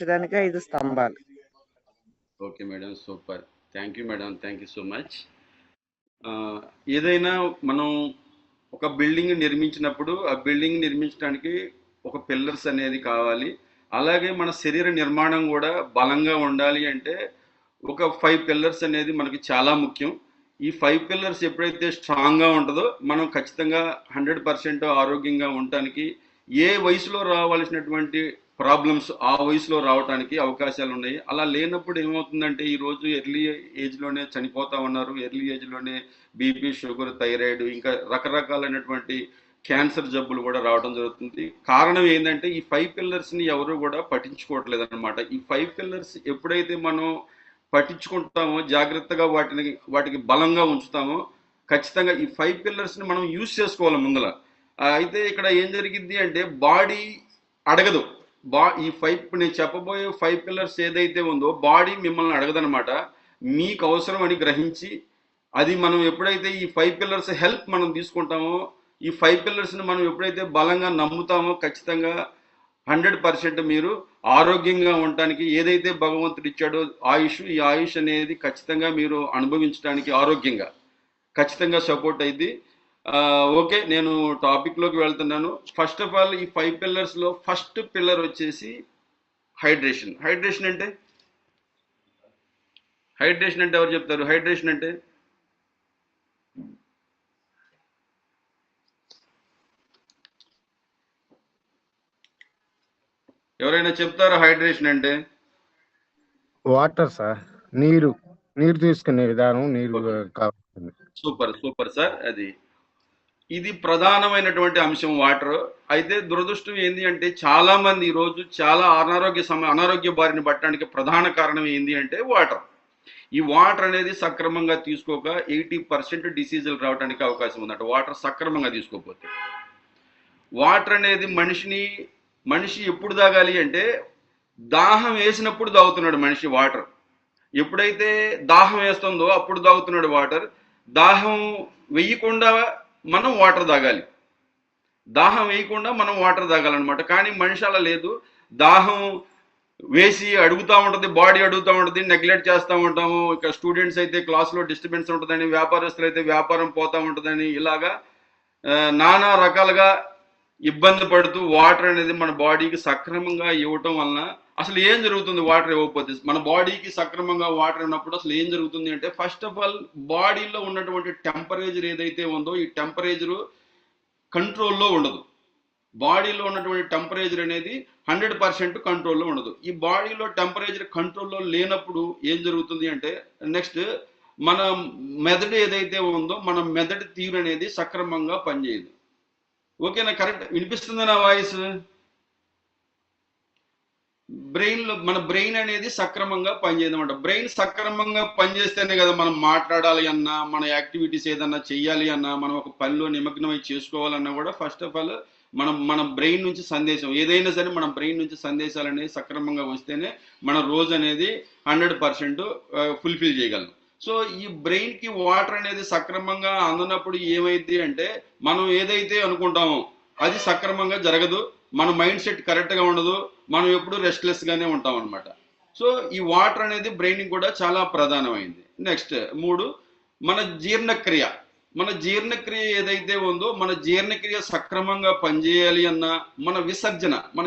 నిర్మించడానికి 5 స్తంభాలు. Okay madam, super. Thank you madam, thank you so much. ఏదైనా మనం ఒక బిల్డింగ్ నిర్మించినప్పుడు ఆ బిల్డింగ్ నిర్మించడానికి ఒక పిల్లర్స్ అనేది కావాలి. అలాగే మన శరీర నిర్మాణం కూడా బలంగా ఉండాలి అంటే ఒక 5 పిల్లర్స్ అనేది మనకి చాలా ముఖ్యం. ఈ 5 పిల్లర్స్ ఎప్పుడైతే స్ట్రాంగ్గా ఉంటుందో మనం ఖచ్చితంగా 100% ఆరోగ్యంగా ఉండటానికి, ఏ వయసులో రావాల్సినటువంటి ప్రాబ్లమ్స్ ఆ వయసులో రావడానికి అవకాశాలు ఉన్నాయి. అలా లేనప్పుడు ఏమవుతుందంటే ఈరోజు ఎర్లీ ఏజ్లోనే చనిపోతా ఉన్నారు. ఎర్లీ ఏజ్లోనే బీపీ, షుగర్, థైరాయిడ్, ఇంకా రకరకాలైనటువంటి క్యాన్సర్ జబ్బులు కూడా రావడం జరుగుతుంది. కారణం ఏంటంటే ఈ 5 పిల్లర్స్ని ఎవరు కూడా పట్టించుకోవట్లేదు అనమాట. ఈ 5 పిల్లర్స్ ఎప్పుడైతే మనం పట్టించుకుంటామో, జాగ్రత్తగా వాటికి బలంగా ఉంచుతామో, ఖచ్చితంగా ఈ 5 పిల్లర్స్ని మనం యూజ్ చేసుకోవాలి ముందల. అయితే ఇక్కడ ఏం జరిగింది అంటే బాడీ అడగదు. ఈ 5 నేను చెప్పబోయే 5 పిల్లర్స్ ఏదైతే ఉందో బాడీ మిమ్మల్ని అడగదనమాట. మీకు అవసరం అని గ్రహించి అది మనం ఎప్పుడైతే ఈ 5 పిల్లర్స్ హెల్ప్ మనం తీసుకుంటామో, ఈ 5 పిల్లర్స్ని మనం ఎప్పుడైతే బలంగా నమ్ముతామో ఖచ్చితంగా 100% మీరు ఆరోగ్యంగా ఉండటానికి, ఏదైతే భగవంతుడు ఇచ్చాడో ఆయుష్, ఈ ఆయుష్ అనేది ఖచ్చితంగా మీరు అనుభవించడానికి ఆరోగ్యంగా ఖచ్చితంగా సపోర్ట్ అయింది. ఓకే, నేను టాపిక్లోకి వెళ్తున్నాను. ఫస్ట్ ఆఫ్ ఆల్ ఈ 5 పిల్లర్స్లో ఫస్ట్ పిల్లర్ వచ్చేసి హైడ్రేషన్. హైడ్రేషన్ అంటే ఎవరు చెప్తారు? హైడ్రేషన్ అంటే ఎవరైనా చెప్తారా? హైడ్రేషన్ అంటే వాటర్ సార్, నీరు తీసుకునే విధానం. నీరు కావాలి. Super super sir. ఇది ప్రధానమైనటువంటి అంశం వాటర్. అయితే దురదృష్టం ఏంది అంటే చాలా మంది ఈరోజు చాలా అనారోగ్య బారిన పట్టడానికి ప్రధాన కారణం ఏంది అంటే వాటర్. ఈ వాటర్ అనేది సక్రమంగా తీసుకోక 80% డిసీజులు రావడానికి అవకాశం ఉందట వాటర్ సక్రమంగా తీసుకోకపోతే. వాటర్ అనేది మనిషి ఎప్పుడు తాగాలి అంటే దాహం వేసినప్పుడు తాగుతున్నాడు మనిషి వాటర్. ఎప్పుడైతే దాహం వేస్తుందో అప్పుడు తాగుతున్నాడు వాటర్. దాహం వేయకుండా మనం వాటర్ తాగాలి. దాహం వేయకుండా మనం వాటర్ తాగాలన్నమాట. కానీ మనిషి అలా లేదు. దాహం వేసి అడుగుతూ ఉంటుంది, బాడీ అడుగుతూ ఉంటుంది, నెగ్లెక్ట్ చేస్తూ ఉంటాము. ఇక స్టూడెంట్స్ అయితే క్లాస్లో డిస్టర్బెన్స్ ఉంటుందని, వ్యాపారస్తులు అయితే వ్యాపారం పోతూ ఉంటుందని, ఇలాగా నానా రకాలుగా ఇబ్బంది పడుతూ వాటర్ అనేది మన బాడీకి సక్రమంగా ఇవ్వటం వలన అసలు ఏం జరుగుతుంది? వాటర్ ఇవ్వకపోతే మన బాడీకి సక్రమంగా వాటర్ ఉన్నప్పుడు అసలు ఏం జరుగుతుంది అంటే, ఫస్ట్ ఆఫ్ ఆల్ బాడీలో ఉన్నటువంటి టెంపరేచర్ ఏదైతే ఉందో ఈ టెంపరేచరు కంట్రోల్లో ఉండదు. బాడీలో ఉన్నటువంటి టెంపరేచర్ అనేది 100% కంట్రోల్లో ఉండదు. ఈ బాడీలో టెంపరేచర్ కంట్రోల్లో లేనప్పుడు ఏం జరుగుతుంది అంటే, నెక్స్ట్ మన మెదడు ఏదైతే ఉందో మన మెదడు తీరు అనేది సక్రమంగా పనిచేయదు. ఓకేనా? కరెక్ట్ వినిపిస్తుందా నా వాయిస్? మన బ్రెయిన్ అనేది సక్రమంగా పనిచేయదు అనమాట. బ్రెయిన్ సక్రమంగా పనిచేస్తేనే కదా మనం మాట్లాడాలి అన్నా, మన యాక్టివిటీస్ ఏదన్నా చెయ్యాలి అన్నా, మనం ఒక పనిలో నిమగ్నమై చేసుకోవాలన్నా కూడా ఫస్ట్ ఆఫ్ ఆల్ మన బ్రెయిన్ నుంచి సందేశం ఏదైనా సరే మన బ్రెయిన్ నుంచి సందేశాలు అనేది సక్రమంగా వస్తేనే మన రోజు అనేది 100% ఫుల్ఫిల్ చేయగలం. సో ఈ బ్రెయిన్కి వాటర్ అనేది సక్రమంగా అందనప్పుడు ఏమైంది అంటే, మనం ఏదైతే అనుకుంటామో అది సక్రమంగా జరగదు, మన మైండ్ సెట్ కరెక్ట్గా ఉండదు, మనం ఎప్పుడు రెస్ట్లెస్గానే ఉంటాం అనమాట. సో ఈ వాటర్ అనేది బ్రెయిన్కి కూడా చాలా ప్రధానమైంది. నెక్స్ట్ 3, మన జీర్ణక్రియ ఏదైతే ఉందో మన జీర్ణక్రియ సక్రమంగా పనిచేయాలి అన్నా, మన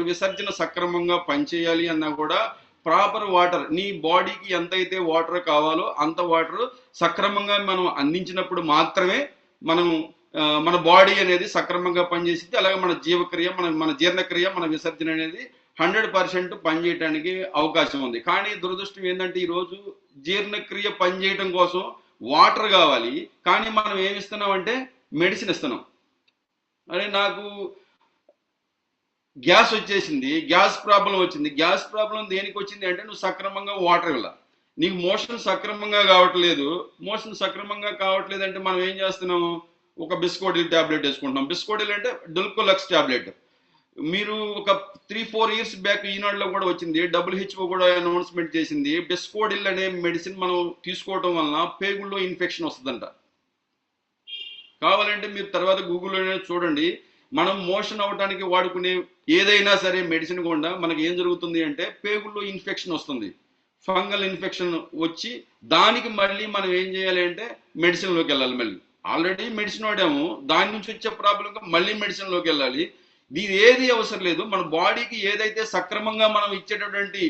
విసర్జన సక్రమంగా పనిచేయాలి అన్నా కూడా ప్రాపర్ వాటర్, నీ బాడీకి ఎంతైతే వాటర్ కావాలో అంత వాటర్ సక్రమంగా మనం అందించినప్పుడు మాత్రమే మన బాడీ అనేది సక్రమంగా పనిచేసింది. అలాగే మన జీర్ణక్రియ, మన విసర్జన అనేది 100% పనిచేయడానికి అవకాశం ఉంది. కానీ దురదృష్టం ఏంటంటే ఈరోజు జీర్ణక్రియ పనిచేయడం కోసం వాటర్ కావాలి, కానీ మనం ఏమి ఇస్తున్నామంటే మెడిసిన్ ఇస్తున్నాం. అరే నాకు గ్యాస్ వచ్చేసింది, గ్యాస్ ప్రాబ్లం వచ్చింది. గ్యాస్ ప్రాబ్లం దేనికి వచ్చింది అంటే నువ్వు సక్రమంగా వాటర్ ఇవ్వాల, నీకు మోషన్ సక్రమంగా కావట్లేదు. అంటే మనం ఏం చేస్తున్నాము? ఒక బిస్కోడిల్ ట్యాబ్లెట్ వేసుకుంటున్నాం. బిస్కోడిల్ అంటే డొల్కోలక్స్ ట్యాబ్లెట్. మీరు ఒక 3-4 ఇయర్స్ బ్యాక్ ఈనాడులో కూడా వచ్చింది, WHO కూడా అనౌన్స్మెంట్ చేసింది, బిస్కోడిల్ అనే మెడిసిన్ మనం తీసుకోవటం వలన పేగుల్లో ఇన్ఫెక్షన్ వస్తుందంట. కావాలంటే మీరు తర్వాత గూగుల్లోనే చూడండి. మనం మోషన్ అవడానికి వాడుకునే ఏదైనా సరే మెడిసిన్ కూడా మనకి ఏం జరుగుతుంది అంటే పేగుల్లో ఇన్ఫెక్షన్ వస్తుంది, ఫంగల్ ఇన్ఫెక్షన్ వచ్చి దానికి మళ్ళీ మనం ఏం చేయాలి అంటే మెడిసిన్లోకి వెళ్ళాలి. మళ్ళీ ఆల్రెడీ మెడిసిన్ వాడాము, దాని నుంచి వచ్చే ప్రాబ్లం మళ్ళీ మెడిసిన్లోకి వెళ్ళాలి. ఇది ఏది అవసరం లేదు. మన బాడీకి ఏదైతే సక్రమంగా మనం ఇచ్చేటటువంటి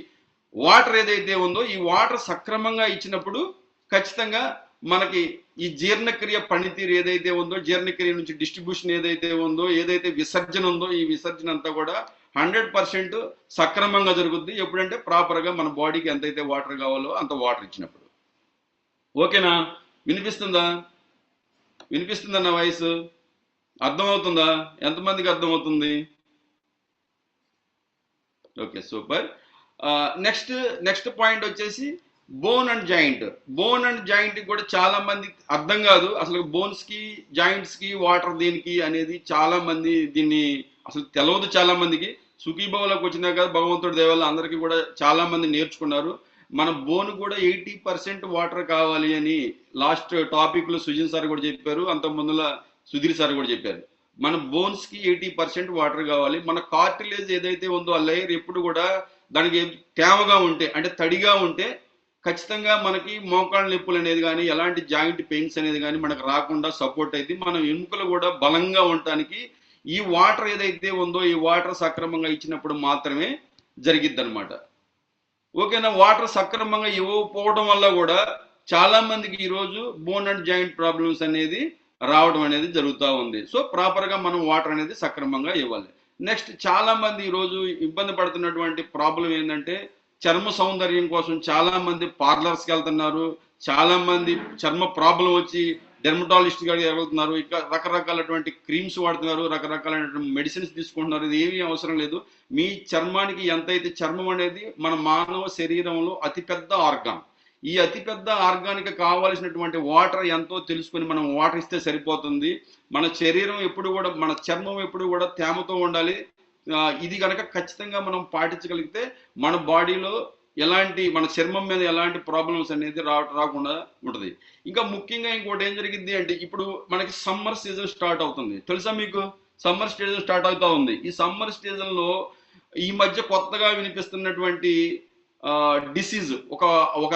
వాటర్ ఏదైతే ఉందో ఈ వాటర్ సక్రమంగా ఇచ్చినప్పుడు ఖచ్చితంగా మనకి ఈ జీర్ణక్రియ పనితీరు ఏదైతే ఉందో, జీర్ణక్రియ నుంచి డిస్ట్రిబ్యూషన్ ఏదైతే ఉందో, ఏదైతే విసర్జన ఉందో ఈ విసర్జన అంతా కూడా 100% సక్రమంగా జరుగుద్ది. ఎప్పుడంటే ప్రాపర్గా మన బాడీకి ఎంతైతే వాటర్ కావాలో అంత వాటర్ ఇచ్చినప్పుడు. ఓకేనా? వినిపిస్తుందా? వినిపిస్తుందా నా వాయిస్? అర్థమవుతుందా? ఎంతమందికి అర్థమవుతుంది? Okay, super. Next next point వచ్చేసి bone and joint. Bone and joint కూడా చాలా మంది అర్థం కాదు అసలు. బోన్స్ కి జాయింట్స్ కి వాటర్ దేనికి అనేది చాలా మంది దీన్ని అసలు తెలియదు చాలా మందికి. సుఖీభావలోకి వచ్చినాక భగవంతుడి దేవాల అందరికీ కూడా చాలా మంది నేర్చుకున్నారు. మన బోన్ కూడా 80% వాటర్ కావాలి అని లాస్ట్ టాపిక్ లో సుజిన్ సార్ కూడా చెప్పారు, అంత ముందుల సుధీర్ సార్ కూడా చెప్పారు. మన బోన్స్ కి 80% వాటర్ కావాలి. మన కార్టిలేజ్ ఏదైతే ఉందో ఆ లేయర్ ఎప్పుడు కూడా దానికి తేమగా ఉంటే అంటే తడిగా ఉంటే ఖచ్చితంగా మనకి మోకాళ్ళ నొప్పులు అనేది కానీ ఎలాంటి జాయింట్ పెయిన్స్ అనేది కానీ మనకు రాకుండా సపోర్ట్ అయితే మనం ఎముకలు కూడా బలంగా ఉండటానికి ఈ వాటర్ ఏదైతే ఉందో ఈ వాటర్ సక్రమంగా ఇచ్చినప్పుడు మాత్రమే జరిగిద్ది అనమాట. ఓకేనా? వాటర్ సక్రమంగా ఇవ్వకపోవడం వల్ల కూడా చాలా మందికి ఈరోజు బోన్ అండ్ జాయింట్ ప్రాబ్లమ్స్ అనేది రావడం అనేది జరుగుతూ ఉంది. సో ప్రాపర్గా మనం వాటర్ అనేది సక్రమంగా ఇవ్వాలి. నెక్స్ట్ చాలా మంది ఈరోజు ఇబ్బంది పడుతున్నటువంటి ప్రాబ్లం ఏంటంటే చర్మ సౌందర్యం కోసం చాలా మంది పార్లర్స్కి వెళ్తున్నారు, చాలా మంది చర్మ ప్రాబ్లం వచ్చి డెర్మటాలజిస్ట్ గారికి వెళ్తున్నారు, ఇంకా రకరకాలటువంటి క్రీమ్స్ వాడుతున్నారు, రకరకాలైనటువంటి మెడిసిన్స్ తీసుకుంటున్నారు. ఇది ఏమీ అవసరం లేదు. మీ చర్మానికి ఎంతైతే చర్మం అనేది మన మానవ శరీరంలో అతిపెద్ద ఆర్గాన్. ఈ అతిపెద్ద ఆర్గానికి కావాల్సినటువంటి వాటర్ ఎంతో తెలుసుకొని మనం వాటర్ ఇస్తే సరిపోతుంది. మన శరీరం ఎప్పుడు కూడా మన చర్మం ఎప్పుడు కూడా తేమతో ఉండాలి. ఇది కనుక ఖచ్చితంగా మనం పాటించగలిగితే మన బాడీలో ఎలాంటి మన చర్మం మీద ఎలాంటి ప్రాబ్లమ్స్ అనేది రాకుండా ఉంటుంది. ఇంకా ముఖ్యంగా ఇంకోటి ఏం జరిగింది అంటే ఇప్పుడు మనకి సమ్మర్ సీజన్ స్టార్ట్ అవుతుంది, తెలుసా మీకు? సమ్మర్ సీజన్ స్టార్ట్ అవుతా ఉంది. ఈ సమ్మర్ సీజన్లో ఈ మధ్య కొత్తగా వినిపిస్తున్నటువంటి డిసీజ్ ఒక ఒక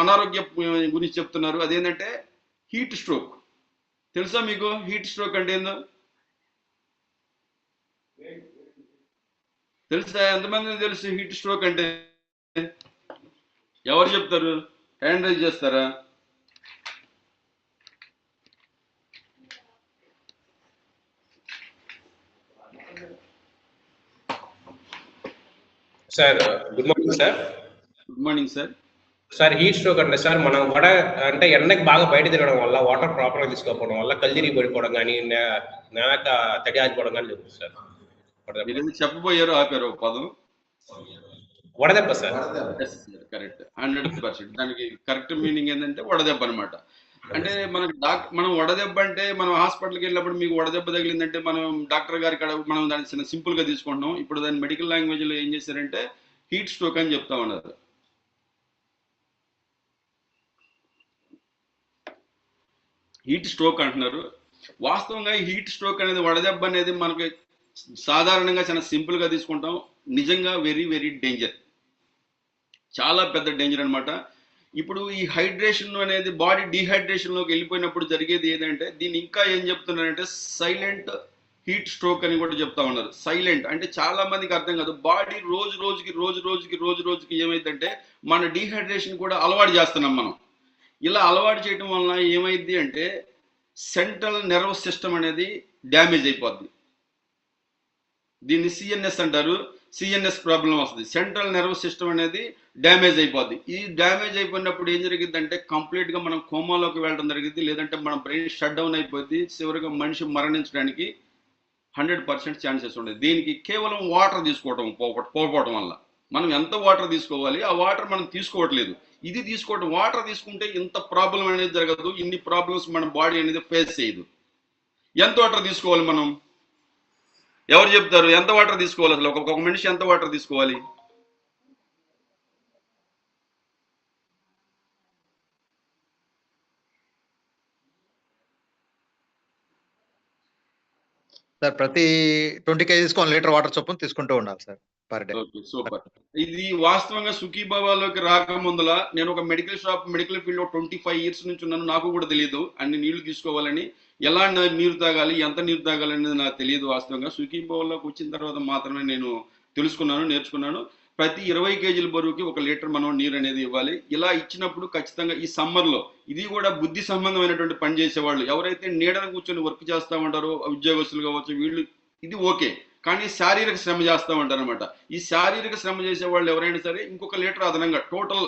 అనారోగ్య గురించి చెప్తున్నారు. అదేంటంటే హీట్ స్ట్రోక్. తెలుసా మీకు హీట్ స్ట్రోక్ అంటే ఏందో? తెలుసా? ఎంతమంది తెలుసు హీట్ స్ట్రోక్ అంటే? ఎవరు చెప్తారు? హ్యాండ్ రైజ్ చేస్తారా? Sir good morning sir. Good morning sir. Sir heat stroke అంటే సార్ మనం అంటే ఎండకి బాగా బయట తిరగడం వల్ల వాటర్ ప్రాపర్గా తీసుకోకపోవడం వల్ల కళ్ళు పడిపోవడం కానీ నేనక తడి ఆగిపోవడం కానీ జరుగుతుంది సార్. చెప్పబోయారు ఆపారు ఒక పదం. వడదెబ్బ సార్. కరెక్ట్, 100%. దానికి కరెక్ట్ మీనింగ్ ఏంటంటే వడదెబ్బ అనమాట. అంటే మనం వడదెబ్బ అంటే మనం హాస్పిటల్కి వెళ్ళినప్పుడు మీకు వడదెబ్బ తగిలిందంటే మనం డాక్టర్ గారి కాడ మనం దాన్ని చిన్న సింపుల్ గా తీసుకుంటున్నాం. ఇప్పుడు దాన్ని మెడికల్ లాంగ్వేజ్ లో ఏం చేశారంటే హీట్ స్ట్రోక్ అని చెప్తా ఉన్నారు. హీట్ స్ట్రోక్ అంటున్నారు. వాస్తవంగా హీట్ స్ట్రోక్ అనేది వడదెబ్బ అనేది మనకి సాధారణంగా చాలా సింపుల్ గా తీసుకుంటాం. నిజంగా వెరీ వెరీ డేంజర్, చాలా పెద్ద డేంజర్ అనమాట. ఇప్పుడు ఈ హైడ్రేషన్ అనేది బాడీ డీహైడ్రేషన్లోకి వెళ్ళిపోయినప్పుడు జరిగేది ఏదంటే దీన్ని ఇంకా ఏం చెప్తున్నారంటే సైలెంట్ హీట్ స్ట్రోక్ అని కూడా చెప్తా ఉన్నారు. సైలెంట్ అంటే చాలా మందికి అర్థం కాదు. బాడీ రోజు రోజుకి ఏమైందంటే మన డీహైడ్రేషన్ కూడా అలవాటు చేస్తున్నాం మనం. ఇలా అలవాటు చేయడం వలన ఏమైంది అంటే సెంట్రల్ నర్వస్ సిస్టమ్ అనేది డ్యామేజ్ అయిపోద్ది. దీన్ని సిఎన్ఎస్ అంటారు. సిఎన్ఎస్ ప్రాబ్లం వస్తుంది. సెంట్రల్ నర్వస్ సిస్టమ్ అనేది డ్యామేజ్ అయిపోద్ది. ఈ డ్యామేజ్ అయిపోయినప్పుడు ఏం జరిగిందంటే కంప్లీట్గా మనం కోమాలోకి వెళ్ళడం జరిగింది, లేదంటే మన బ్రెయిన్ షట్ డౌన్ అయిపోద్ది. చివరిగా మనిషి మరణించడానికి 100% ఛాన్సెస్ ఉండేది. దీనికి కేవలం వాటర్ తీసుకోవడం పోకపోవడం వల్ల. మనం ఎంత వాటర్ తీసుకోవాలి ఆ వాటర్ మనం తీసుకోవట్లేదు. ఇది తీసుకోవడం వాటర్ తీసుకుంటే ఇంత ప్రాబ్లం అనేది జరగదు, ఇన్ని ప్రాబ్లమ్స్ మన బాడీ అనేది ఫేస్ చేయదు. ఎంత వాటర్ తీసుకోవాలి మనం? ఎవరు చెప్తారు ఎంత వాటర్ తీసుకోవాలి? అసలు ఒక మనిషి ఎంత వాటర్ తీసుకోవాలి? సార్ ప్రతి 20 kgs 1 లీటర్ వాటర్ చొప్పున తీసుకుంటూ ఉండాలి sir per day. Okay, super. ఇది వాస్తవంగా సుఖీభావాలోకి రాకముందల నేను ఒక మెడికల్ ఫీల్డ్ లో 25 years నుంచి ఉన్నాను. నాకు కూడా తెలియదు అన్ని నీళ్లు తీసుకోవాలని, ఎలా నీరు తాగాలి, ఎంత నీరు తాగాలి అనేది నాకు తెలియదు. వాస్తవంగా సుఖీభావంలోకి వచ్చిన తర్వాత మాత్రమే నేను నేర్చుకున్నాను. ప్రతి 20 kg బరువుకి 1 లీటర్ మనం నీరు అనేది ఇవ్వాలి. ఇలా ఇచ్చినప్పుడు ఖచ్చితంగా ఈ సమ్మర్లో ఇది కూడా బుద్ధి సంబంధమైనటువంటి పని చేసేవాళ్ళు ఎవరైతే నీడను కూర్చొని వర్క్ చేస్తూ ఉంటారో, ఉద్యోగస్తులు కావచ్చు, వీళ్ళు ఇది ఓకే. కానీ శారీరక శ్రమ చేస్తూ ఉంటారు అనమాట. ఈ శారీరక శ్రమ చేసే వాళ్ళు ఎవరైనా సరే ఇంకొక లీటర్ అదనంగా టోటల్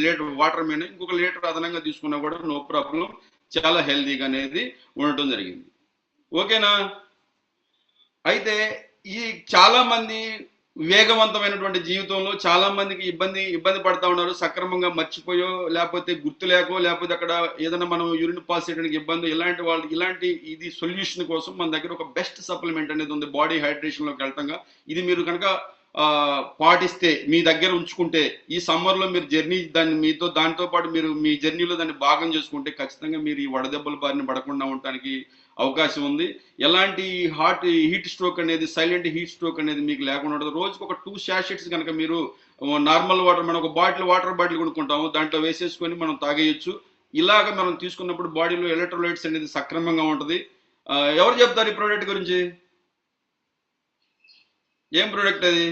లీటర్ వాటర్ మీద ఇంకొక లీటర్ అదనంగా తీసుకున్నా కూడా నో ప్రాబ్లం, చాలా హెల్తీగా అనేది ఉండటం జరిగింది. ఓకేనా? అయితే ఈ చాలా మంది వేగవంతమైనటువంటి జీవితంలో చాలా మందికి ఇబ్బంది పడతా ఉన్నారు. సక్రమంగా మర్చిపోయో, లేకపోతే గుర్తు లేకో, లేకపోతే అక్కడ ఏదైనా మనం యూరిన్ పాస్ చేయడానికి ఇబ్బంది, ఇలాంటి ఇది సొల్యూషన్ కోసం మన దగ్గర ఒక బెస్ట్ సప్లిమెంట్ అనేది ఉంది. బాడీ హైడ్రేషన్ లోకి వెళ్తాగా ఇది మీరు కనుక పాటిస్తే, మీ దగ్గర ఉంచుకుంటే, ఈ సమ్మర్లో మీరు జర్నీ దాంతో పాటు మీరు మీ జర్నీలో దాన్ని భాగం చేసుకుంటే ఖచ్చితంగా మీరు ఈ వడదెబ్బల బారిన పడకుండా ఉండటానికి అవకాశం ఉంది. ఎలాంటి హీట్ స్ట్రోక్ అనేది, సైలెంట్ హీట్ స్ట్రోక్ అనేది మీకు లేకుండా ఉంటుంది. రోజుకి ఒక 2 sachets కనుక మీరు నార్మల్ వాటర్, మనం ఒక వాటర్ బాటిల్ కొనుక్కుంటాము, దాంట్లో వేసేసుకొని మనం తాగేయచ్చు. ఇలాగ మనం తీసుకున్నప్పుడు బాడీలో ఎలక్ట్రోలైట్స్ అనేది సక్రమంగా ఉంటుంది. ఎవరు చెప్తారు ఈ ప్రోడక్ట్ గురించి? ఏం ప్రోడక్ట్ అది?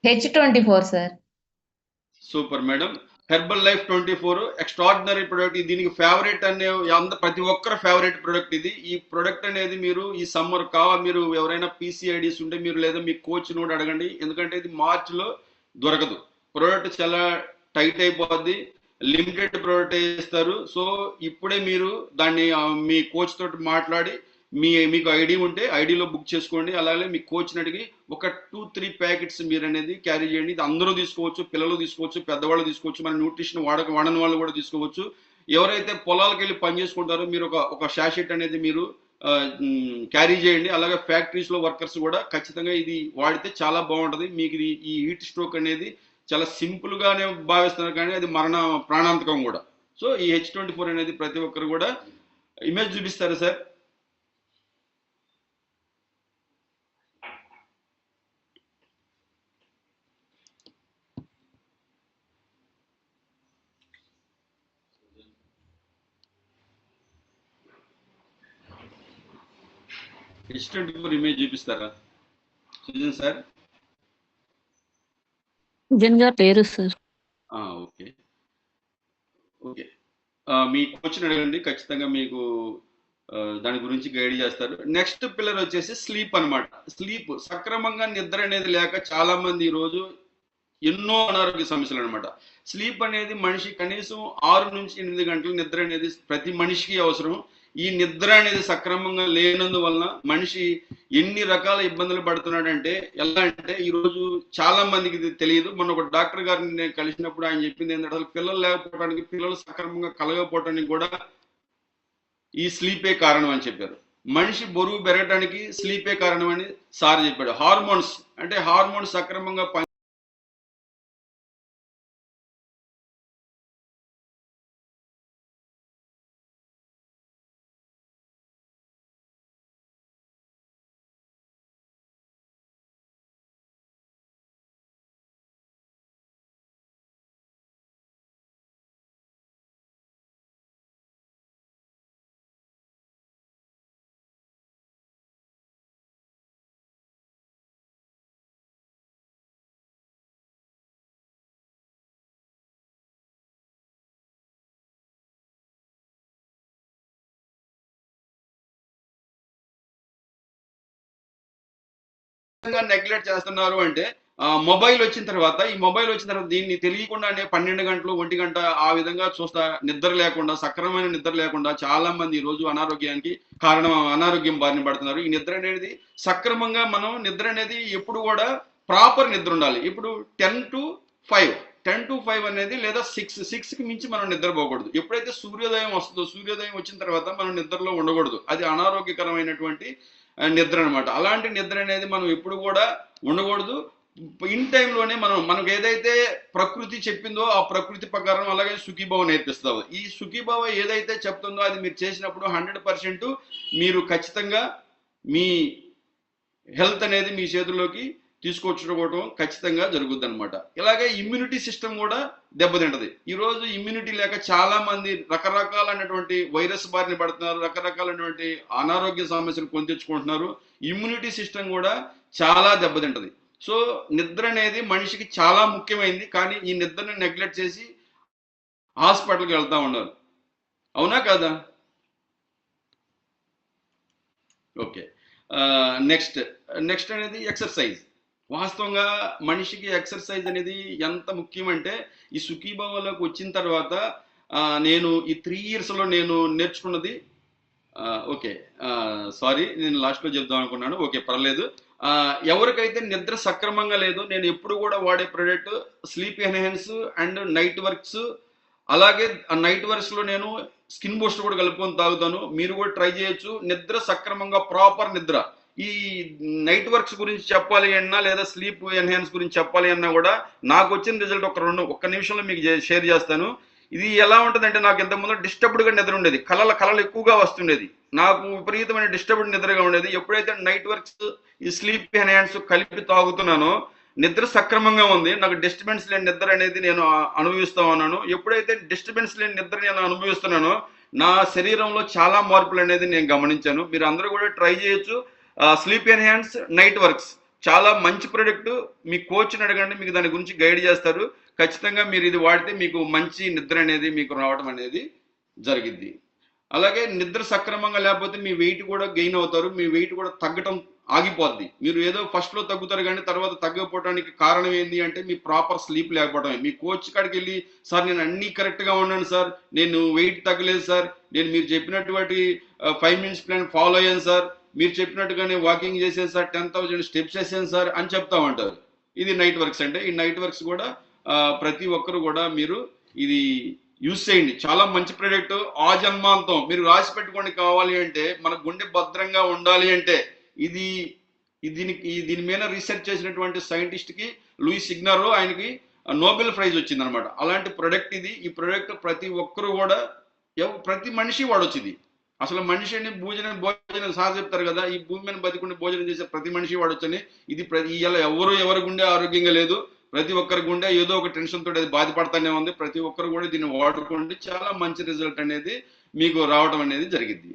H24 sir. Super madam. Herbal life 24 extraordinary product. దీనికి ఫేవరెట్ అనే ప్రతి ఒక్కరు ఫేవరెట్ ప్రొడక్ట్ ఇది. ఈ ప్రొడక్ట్ అనేది మీరు ఈ సమ్మర్ మీరు ఎవరైనా PCIDs ఉంటే మీరు లేదా మీ కోచ్ నోట్ అడగండి, ఎందుకంటే ఇది మార్చిలో దొరకదు. ప్రొడక్ట్ చాలా టైట్ అయిపోద్ది, లిమిటెడ్ ప్రొడక్ట్ ఇస్తారు. సో ఇప్పుడే మీరు దాన్ని మీ కోచ్ తోటి మాట్లాడి మీకు ఐడి ఉంటే ఐడిలో బుక్ చేసుకోండి. అలాగే మీ కోచ్ని అడిగి ఒక 2-3 ప్యాకెట్స్ మీరు అనేది క్యారీ చేయండి. ఇది అందరూ తీసుకోవచ్చు, పిల్లలు తీసుకోవచ్చు, పెద్దవాళ్ళు తీసుకోవచ్చు, మన న్యూట్రిషన్ వాడని వాళ్ళు కూడా తీసుకోవచ్చు. ఎవరైతే పొలాలకు వెళ్ళి పని చేసుకుంటారో మీరు ఒక శాషెట్ అనేది మీరు క్యారీ చేయండి. అలాగే ఫ్యాక్టరీస్లో వర్కర్స్ కూడా ఖచ్చితంగా ఇది వాడితే చాలా బాగుంటుంది. మీకు ఈ హీట్ స్ట్రోక్ అనేది చాలా సింపుల్గానే భావిస్తున్నారు, కానీ అది ప్రాణాంతకం కూడా. సో ఈ H24 అనేది ప్రతి ఒక్కరు కూడా ఇమేజ్ చూపిస్తారు సార్. H24 ఇమేజ్ చూపిస్తారా సుజన్ సార్? సుజన్ గారు లేరు సార్. ఓకే ఓకే, మీ కోచ్ని అడగండి, ఖచ్చితంగా మీకు దాని గురించి గైడ్ చేస్తారు. నెక్స్ట్ పిల్లర్ వచ్చేసి స్లీప్ అన్నమాట. స్లీప్ సక్రమంగా నిద్ర అనేది లేక చాలా మంది ఈరోజు ఎన్నో అనారోగ్య సమస్యలు అనమాట. స్లీప్ అనేది మనిషి కనీసం 6 నుంచి 8 గంటల నిద్ర అనేది ప్రతి మనిషికి అవసరం. ఈ నిద్ర అనేది సక్రమంగా లేనందువలన మనిషి ఎన్ని రకాల ఇబ్బందులు పడుతున్నాడంటే, ఎలా అంటే ఈరోజు చాలా మందికి ఇది తెలియదు. మొన్న ఒక డాక్టర్ గారిని నేను కలిసినప్పుడు ఆయన చెప్పింది ఏంటంటే, అసలు పిల్లలు లేకపోవడానికి, పిల్లలు సక్రమంగా కలగకపోవడానికి కూడా ఈ స్లీపే కారణం అని చెప్పారు. మనిషి బరువు పెరగడానికి స్లీపే కారణం అని సార్ చెప్పాడు. హార్మోన్స్ సక్రమంగా నెగ్లెక్ట్ చేస్తున్నారు అంటే, మొబైల్ వచ్చిన తర్వాత దీన్ని తెలియకుండానే 12 గంటలు 1 గంట ఆ విధంగా చూస్తా సక్రమమైన నిద్ర లేకుండా చాలా మంది ఈ రోజు అనారోగ్యం బారిన పడుతున్నారు. ఈ నిద్ర అనేది సక్రమంగా నిద్ర అనేది ఎప్పుడు కూడా ప్రాపర్ నిద్ర ఉండాలి. ఇప్పుడు 10 to 5 అనేది లేదా 6కి మించి మనం నిద్రపోకూడదు. ఎప్పుడైతే సూర్యోదయం వస్తుందో, సూర్యోదయం వచ్చిన తర్వాత మనం నిద్రలో ఉండకూడదు. అది అనారోగ్యకరమైనటువంటి నిద్ర అనమాట. అలాంటి నిద్ర అనేది మనం ఎప్పుడు కూడా ఉండకూడదు. ఇన్ టైంలోనే మనకు ఏదైతే ప్రకృతి చెప్పిందో ఆ ప్రకృతి ప్రకారం అలాగే సుఖీభావ నేర్పిస్తావు. ఈ సుఖీభావ ఏదైతే చెప్తుందో అది మీరు చేసినప్పుడు 100% మీరు ఖచ్చితంగా మీ హెల్త్ అనేది మీ చేతుల్లోకి తీసుకొచ్చుకోవడం ఖచ్చితంగా జరుగుద్ది అనమాట. ఇలాగే ఇమ్యూనిటీ సిస్టమ్ కూడా దెబ్బతింటది. ఈరోజు ఇమ్యూనిటీ లేక చాలా మంది రకరకాలైనటువంటి వైరస్ బారిన పడుతున్నారు, రకరకాలైనటువంటి అనారోగ్య సమస్యలు కొని తెచ్చుకుంటున్నారు. ఇమ్యూనిటీ సిస్టమ్ కూడా చాలా దెబ్బతింటది. సో నిద్ర అనేది మనిషికి చాలా ముఖ్యమైనది, కానీ ఈ నిద్రని నెగ్లెక్ట్ చేసి హాస్పిటల్కి వెళ్తా ఉన్నారు. అవునా కాదా? ఓకే, నెక్స్ట్ అనేది ఎక్సర్సైజ్. వాస్తవంగా మనిషికి ఎక్సర్సైజ్ అనేది ఎంత ముఖ్యమంటే ఈ సుఖీభావంలోకి వచ్చిన తర్వాత నేను ఈ 3 yearsలో నేను నేర్చుకున్నది. ఓకే, సారీ, నేను లాస్ట్లో చెప్దాం అనుకున్నాను. ఓకే, పర్లేదు. ఎవరికైతే నిద్ర సక్రమంగా లేదో నేను ఎప్పుడు కూడా వాడే product sleep enhance and night works. అలాగే ఆ నైట్ వర్క్స్లో నేను స్కిన్ బూస్టర్ కూడా కలుపుకొని తాగుతాను. మీరు కూడా ట్రై చేయొచ్చు. నిద్ర సక్రమంగా ప్రాపర్ నిద్ర. ఈ నైట్ వర్క్స్ గురించి చెప్పాలి అన్నా లేదా స్లీప్ ఎన్హాన్స్ గురించి చెప్పాలి అన్నా కూడా నాకు వచ్చిన రిజల్ట్ ఒక్క నిమిషంలో మీకు షేర్ చేస్తాను. ఇది ఎలా ఉంటుందంటే, నాకు ఇంతకుముందు డిస్టర్బ్డ్గా నిద్ర ఉండేది, కళలు ఎక్కువగా వస్తుండేది, నాకు విపరీతమైన డిస్టర్బ్డ్ నిద్రగా ఉండేది. ఎప్పుడైతే నైట్ వర్క్స్ ఈ స్లీప్ ఎన్హాన్స్ కలిపి తాగుతున్నానో నిద్ర సక్రమంగా ఉంది. నాకు డిస్టర్బెన్స్ లేని నిద్ర అనేది నేను అనుభవిస్తూ ఉన్నాను. ఎప్పుడైతే డిస్టర్బెన్స్ లేని నిద్ర నేను అనుభవిస్తున్నానో నా శరీరంలో చాలా మార్పులు అనేది నేను గమనించాను. మీరు అందరూ కూడా ట్రై చేయొచ్చు. స్లీప్ ఎన్హాన్స్ నైట్ వర్క్స్ చాలా మంచి ప్రోడక్ట్. మీ కోచ్ని అడగండి, మీకు దాని గురించి గైడ్ చేస్తారు. ఖచ్చితంగా మీరు ఇది వాడితే మీకు మంచి నిద్ర అనేది మీకు రావడం అనేది జరిగిద్ది. అలాగే నిద్ర సక్రమంగా లేకపోతే మీ వెయిట్ కూడా గెయిన్ అవుతారు, మీ వెయిట్ కూడా తగ్గటం ఆగిపోద్ది. మీరు ఏదో ఫస్ట్లో తగ్గుతారు కానీ తర్వాత తగ్గకపోవడానికి కారణం ఏంటి అంటే మీ ప్రాపర్ స్లీప్ లేకపోవడమే. మీ కోచ్ కాడికి వెళ్ళి, సార్ నేను అన్నీ కరెక్ట్గా ఉన్నాను సార్, నేను వెయిట్ తగ్గలేదు సార్, నేను మీరు చెప్పినటువంటి 5 minutes ప్లాన్ ఫాలో అయ్యాను సార్, మీరు చెప్పినట్టుగానే వాకింగ్ చేసేది సార్, 10,000 steps చేసాను సార్ అని చెప్తా ఉంటారు. ఇది నైట్ వర్క్స్ అంటే. ఈ నైట్ వర్క్స్ కూడా ప్రతి ఒక్కరు కూడా మీరు ఇది యూజ్ చేయండి. చాలా మంచి ప్రోడక్ట్. ఆ జన్మాంతం మీరు రాసి పెట్టుకోండి. కావాలి అంటే మన గుండె భద్రంగా ఉండాలి అంటే దీని మీద రీసెర్చ్ చేసినటువంటి సైంటిస్ట్కి లూయిస్ సిగ్నారో, ఆయనకి నోబెల్ ప్రైజ్ వచ్చిందనమాట. అలాంటి ప్రొడక్ట్ ఇది. ఈ ప్రొడక్ట్ ప్రతి ఒక్కరు కూడా ప్రతి మనిషి వాడొచ్చు. ఇది అసలు మనిషిని భోజనం సార్ చెప్తారు కదా, ఈ భూమి మీద బతికుండి భోజనం చేసే ప్రతి మనిషి వాడొచ్చని. ఇది ఇలా ఎవరి గుండె ఆరోగ్యంగా లేదు, ప్రతి ఒక్కరి గుండె ఏదో ఒక టెన్షన్ తోటి అది బాధపడతానే ఉంది. ప్రతి ఒక్కరు కూడా దీన్ని వాడుకోండి. చాలా మంచి రిజల్ట్ అనేది మీకు రావడం అనేది జరిగింది.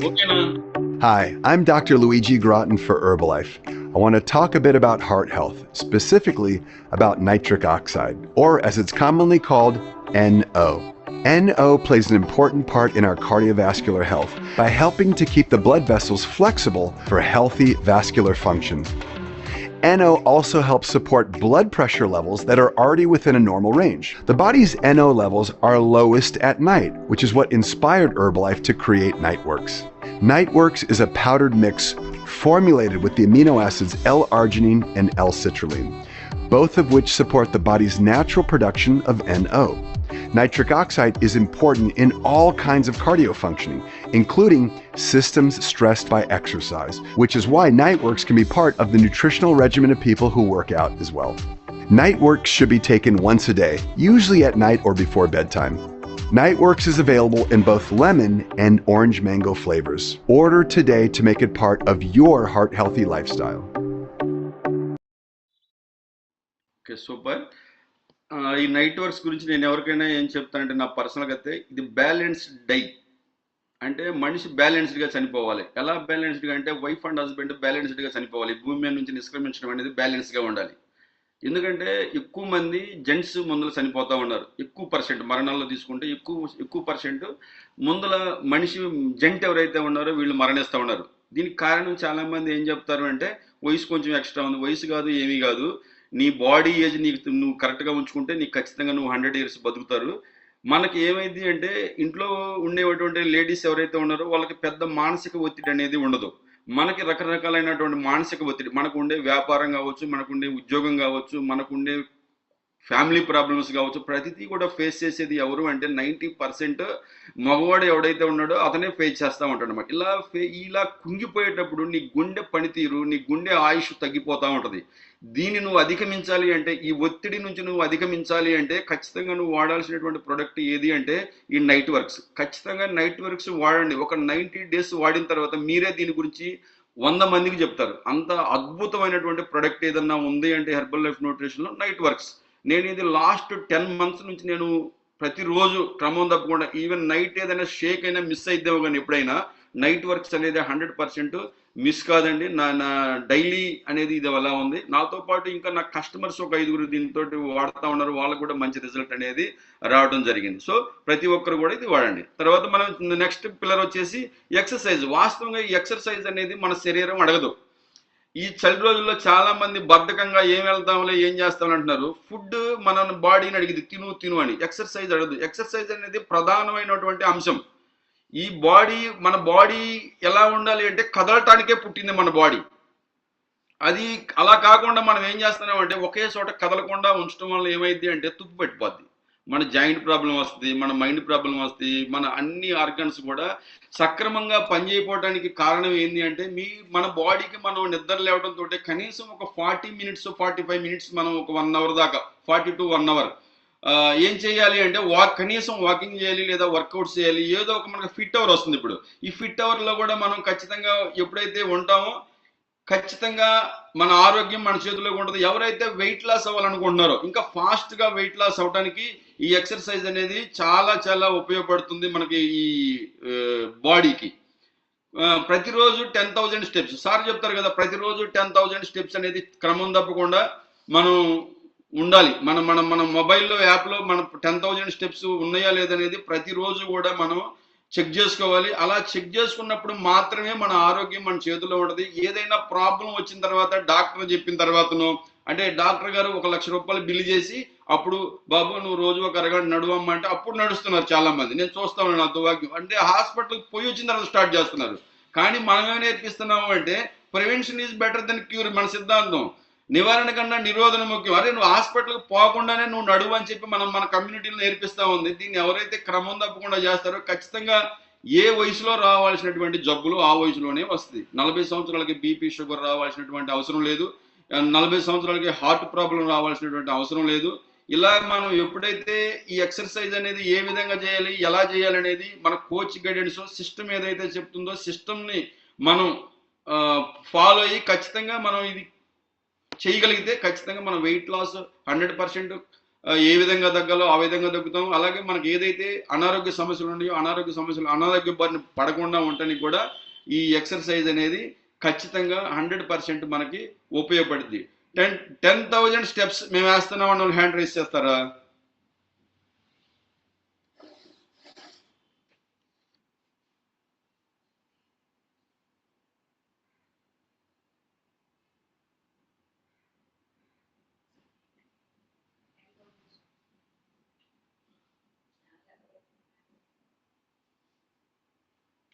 ఓకేనా? Hi, I'm Dr. Luigi Groton for Herbalife. I want to talk a bit about heart health, specifically about nitric oxide, or as it's commonly called, NO. NO plays an important part in our cardiovascular health by helping to keep the blood vessels flexible for healthy vascular function. NO also helps support blood pressure levels that are already within a normal range. The body's NO levels are lowest at night, which is what inspired Herbalife to create Nightworks. Nightworks is a powdered mix formulated with the amino acids L-arginine and L-citrulline, both of which support the body's natural production of NO. Nitric oxide is important in all kinds of cardio functioning, including systems stressed by exercise, which is why Nightworks can be part of the nutritional regimen of people who work out as well. Nightworks should be taken once a day, usually at night or before bedtime. Nightworks is available in both lemon and orange mango flavors. Order today to make it part of your heart-healthy lifestyle. Okay, super. ఈ night works గురించి నేను ఎవరికైనా ఏం చెప్తానంటే, నా పర్సనల్గా అయితే ఇది బ్యాలెన్స్డ్ డైట్. అంటే మనిషి బ్యాలెన్స్డ్గా చనిపోవాలి. ఎలా బ్యాలెన్స్డ్గా అంటే వైఫ్ అండ్ హస్బెండ్ బ్యాలెన్స్డ్గా చనిపోవాలి. భూమి మీద నుంచి నిష్క్రమించడం అనేది బ్యాలెన్స్గా ఉండాలి. ఎందుకంటే ఎక్కువ మంది జెంట్స్ ముందర చనిపోతూ ఉన్నారు. ఎక్కువ పర్సెంట్ మరణాల్లో తీసుకుంటే ఎక్కువ పర్సెంట్ ముందర మనిషి జెంట్ ఎవరైతే ఉన్నారో వీళ్ళు మరణిస్తూ ఉన్నారు. దీనికి కారణం చాలామంది ఏం చెప్తారు అంటే, వయసు కొంచెం ఎక్స్ట్రా ఉంది. వయసు కాదు, ఏమీ కాదు, నీ బాడీ ఏజ్ నువ్వు కరెక్ట్గా ఉంచుకుంటే నీకు ఖచ్చితంగా నువ్వు 100 years బతుకుతారు. మనకి ఏమైంది అంటే, ఇంట్లో ఉండేటువంటి లేడీస్ ఎవరైతే ఉన్నారో వాళ్ళకి పెద్ద మానసిక ఒత్తిడి అనేది ఉండదు. మనకి రకరకాలైనటువంటి మానసిక ఒత్తిడి, మనకు ఉండే వ్యాపారం కావచ్చు, మనకుండే ఉద్యోగం కావచ్చు, మనకుండే ఫ్యామిలీ ప్రాబ్లమ్స్ కావచ్చు, ప్రతిదీ కూడా ఫేస్ చేసేది ఎవరు అంటే 90% మగవాడు ఎవడైతే ఉన్నాడో అతనే ఫేస్ చేస్తూ ఉంటాడు అనమాట. ఇలా కుంగిపోయేటప్పుడు నీ గుండె పనితీరు, నీ గుండె ఆయుష్ తగ్గిపోతూ ఉంటుంది. దీన్ని నువ్వు అధిగమించాలి అంటే, ఈ ఒత్తిడి నుంచి నువ్వు అధిగమించాలి అంటే ఖచ్చితంగా నువ్వు వాడాల్సినటువంటి ప్రొడక్ట్ ఏది అంటే ఈ నైట్ వర్క్స్. ఖచ్చితంగా నైట్ వర్క్స్ వాడండి. ఒక 90 days వాడిన తర్వాత మీరే దీని గురించి 100 మందికి చెప్తారు. అంత అద్భుతమైనటువంటి ప్రొడక్ట్ ఏదన్నా ఉంది అంటే హెర్బల్ లైఫ్ న్యూట్రిషన్లో నైట్ వర్క్స్. నేను ఇది లాస్ట్ 10 months నుంచి నేను ప్రతిరోజు క్రమం తప్పకుండా, ఈవెన్ నైట్ ఏదైనా షేక్ అయినా మిస్ అయిద్దాము కానీ ఎప్పుడైనా నైట్ వర్క్స్ అనేది 100% మిస్ కాదండి. నా డైలీ అనేది ఇది అలా ఉంది. నాతో పాటు ఇంకా నా కస్టమర్స్ ఒక 5 దీంతో వాడుతూ ఉన్నారు. వాళ్ళకు కూడా మంచి రిజల్ట్ అనేది రావడం జరిగింది. సో ప్రతి ఒక్కరు కూడా ఇది వాడండి. తర్వాత మనం నెక్స్ట్ పిల్లర్ వచ్చేసి ఎక్సర్సైజ్. వాస్తవంగా ఈ ఎక్సర్సైజ్ అనేది మన శరీరం అడగదు. ఈ చలి రోజుల్లో చాలా మంది బద్ధకంగా ఏం వెళ్తాంలే, ఏం చేస్తామని అంటున్నారు. ఫుడ్ మన బాడీని అడిగింది తిను అని, ఎక్సర్సైజ్ అడగదు. ఎక్సర్సైజ్ అనేది ప్రధానమైనటువంటి అంశం. ఈ మన బాడీ ఎలా ఉండాలి అంటే కదలటానికే పుట్టింది మన బాడీ. అది అలా కాకుండా మనం ఏం చేస్తున్నాం అంటే ఒకే చోట కదలకుండా ఉంచడం వల్ల ఏమైంది అంటే తుప్పు పెట్టిపోద్ది. మన జాయింట్ ప్రాబ్లం వస్తుంది, మన మైండ్ ప్రాబ్లం వస్తుంది, మన అన్ని ఆర్గన్స్ కూడా సక్రమంగా పనిచేయకపోవడానికి కారణం ఏంటి అంటే మన బాడీకి మనం నిద్ర లేవడంతో కనీసం ఒక 40 minutes 45 minutes మనం ఒక 1 hour దాకా 40 to 1 hour ఏం చేయాలి అంటే కనీసం వాకింగ్ చేయాలి లేదా వర్కౌట్స్ చేయాలి. ఏదో ఒక మనకు ఫిట్ అవర్ వస్తుంది. ఇప్పుడు ఈ ఫిట్ అవర్లో కూడా మనం ఖచ్చితంగా ఎప్పుడైతే ఉంటామో ఖచ్చితంగా మన ఆరోగ్యం మన చేతిలో ఉంటుంది. ఎవరైతే వెయిట్ లాస్ అవ్వాలనుకుంటున్నారో, ఇంకా ఫాస్ట్గా వెయిట్ లాస్ అవ్వడానికి ఈ ఎక్సర్సైజ్ అనేది చాలా చాలా ఉపయోగపడుతుంది మనకి ఈ బాడీకి. ప్రతిరోజు 10,000 steps సార్ చెప్తారు కదా, ప్రతిరోజు 10,000 steps అనేది క్రమం తప్పకుండా మనం ఉండాలి. మన మొబైల్లో యాప్లో మన 10,000 steps ఉన్నాయా లేదనేది ప్రతిరోజు కూడా మనం చెక్ చేసుకోవాలి. అలా చెక్ చేసుకున్నప్పుడు మాత్రమే మన ఆరోగ్యం మన చేతిలో ఉంటుంది. ఏదైనా ప్రాబ్లం వచ్చిన తర్వాత డాక్టర్ చెప్పిన తర్వాతనో, అంటే డాక్టర్ గారు 1,00,000 రూపాయలు బిల్లు చేసి అప్పుడు బాబు నువ్వు రోజు ఒక అరగంట నడువమ్మా అంటే అప్పుడు నడుస్తున్నారు చాలా మంది. నేను చూస్తా ఉన్నాను. నా దుర్భాగ్యం అంటే హాస్పిటల్కి పోయి వచ్చిన తర్వాత స్టార్ట్ చేస్తున్నారు. కానీ మనమే నేర్పిస్తున్నాము అంటే prevention is better than cure. మన సిద్ధాంతం నివారణ కన్నా నిరోధన ముఖ్యం. అరే నువ్వు హాస్పిటల్కి పోకుండానే నువ్వు నడువు అని చెప్పి మన కమ్యూనిటీలో నేర్పిస్తూ ఉంది. దీన్ని ఎవరైతే క్రమం తప్పకుండా చేస్తారో ఖచ్చితంగా ఏ వయసులో రావాల్సినటువంటి జబ్బులు ఆ వయసులోనే వస్తుంది. 40 సంవత్సరాలకి బీపీ షుగర్ రావాల్సినటువంటి అవసరం లేదు. 40 సంవత్సరాలకి హార్ట్ ప్రాబ్లం రావాల్సినటువంటి అవసరం లేదు. ఇలా మనం ఎప్పుడైతే ఈ ఎక్సర్సైజ్ అనేది ఏ విధంగా చేయాలి, ఎలా చేయాలి అనేది మన కోచ్ గైడెన్స్ సిస్టమ్ ఏదైతే చెప్తుందో సిస్టమ్ని మనం ఫాలో అయ్యి ఖచ్చితంగా మనం ఇది చేయగలిగితే ఖచ్చితంగా మన వెయిట్ లాస్ 100% ఏ విధంగా తగ్గాలో ఆ విధంగా తగ్గుతాం. అలాగే మనకి ఏదైతే అనారోగ్య సమస్యలు ఉన్నాయో అనారోగ్య బారిన పడకుండా ఉండడానికి కూడా ఈ ఎక్సర్సైజ్ అనేది ఖచ్చితంగా 100% మనకి ఉపయోగపడుతుంది. 10,000 steps మేము వేస్తున్నాం అని హ్యాండ్ రైజ్ చేస్తారా?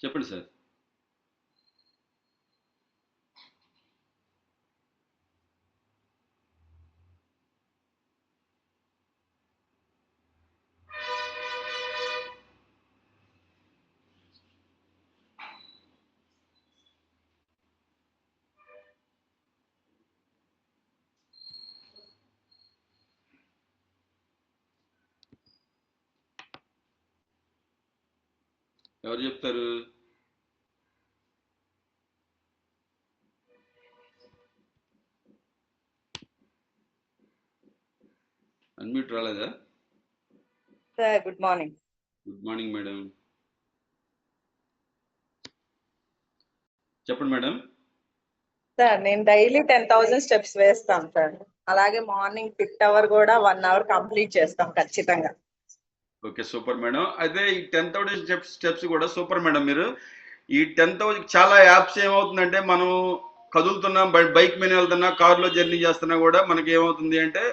చెప్పండి సార్. ఎవరు చెప్తారు? అన్మ్యూట్ రాలేదా? Sir good morning. Good morning madam. చెప్పండి మేడం. సార్ నేను డైలీ 10,000 steps వేస్తాం సార్. అలాగే మార్నింగ్ ఫిట్ అవర్ కూడా 1 hour కంప్లీట్ చేస్తాం ఖచ్చితంగా. Okay super madam. అయితే ఈ 10,000 స్టెప్స్ కూడా సూపర్ మేడం. మీరు ఈ 10,000 చాలా యాప్స్ ఏమవుతుందంటే మనం కదులుతున్నాం, బైక్ మీద వెళ్తున్నా, కారులో జర్నీ చేస్తున్నా కూడా మనకి ఏమవుతుంది అంటే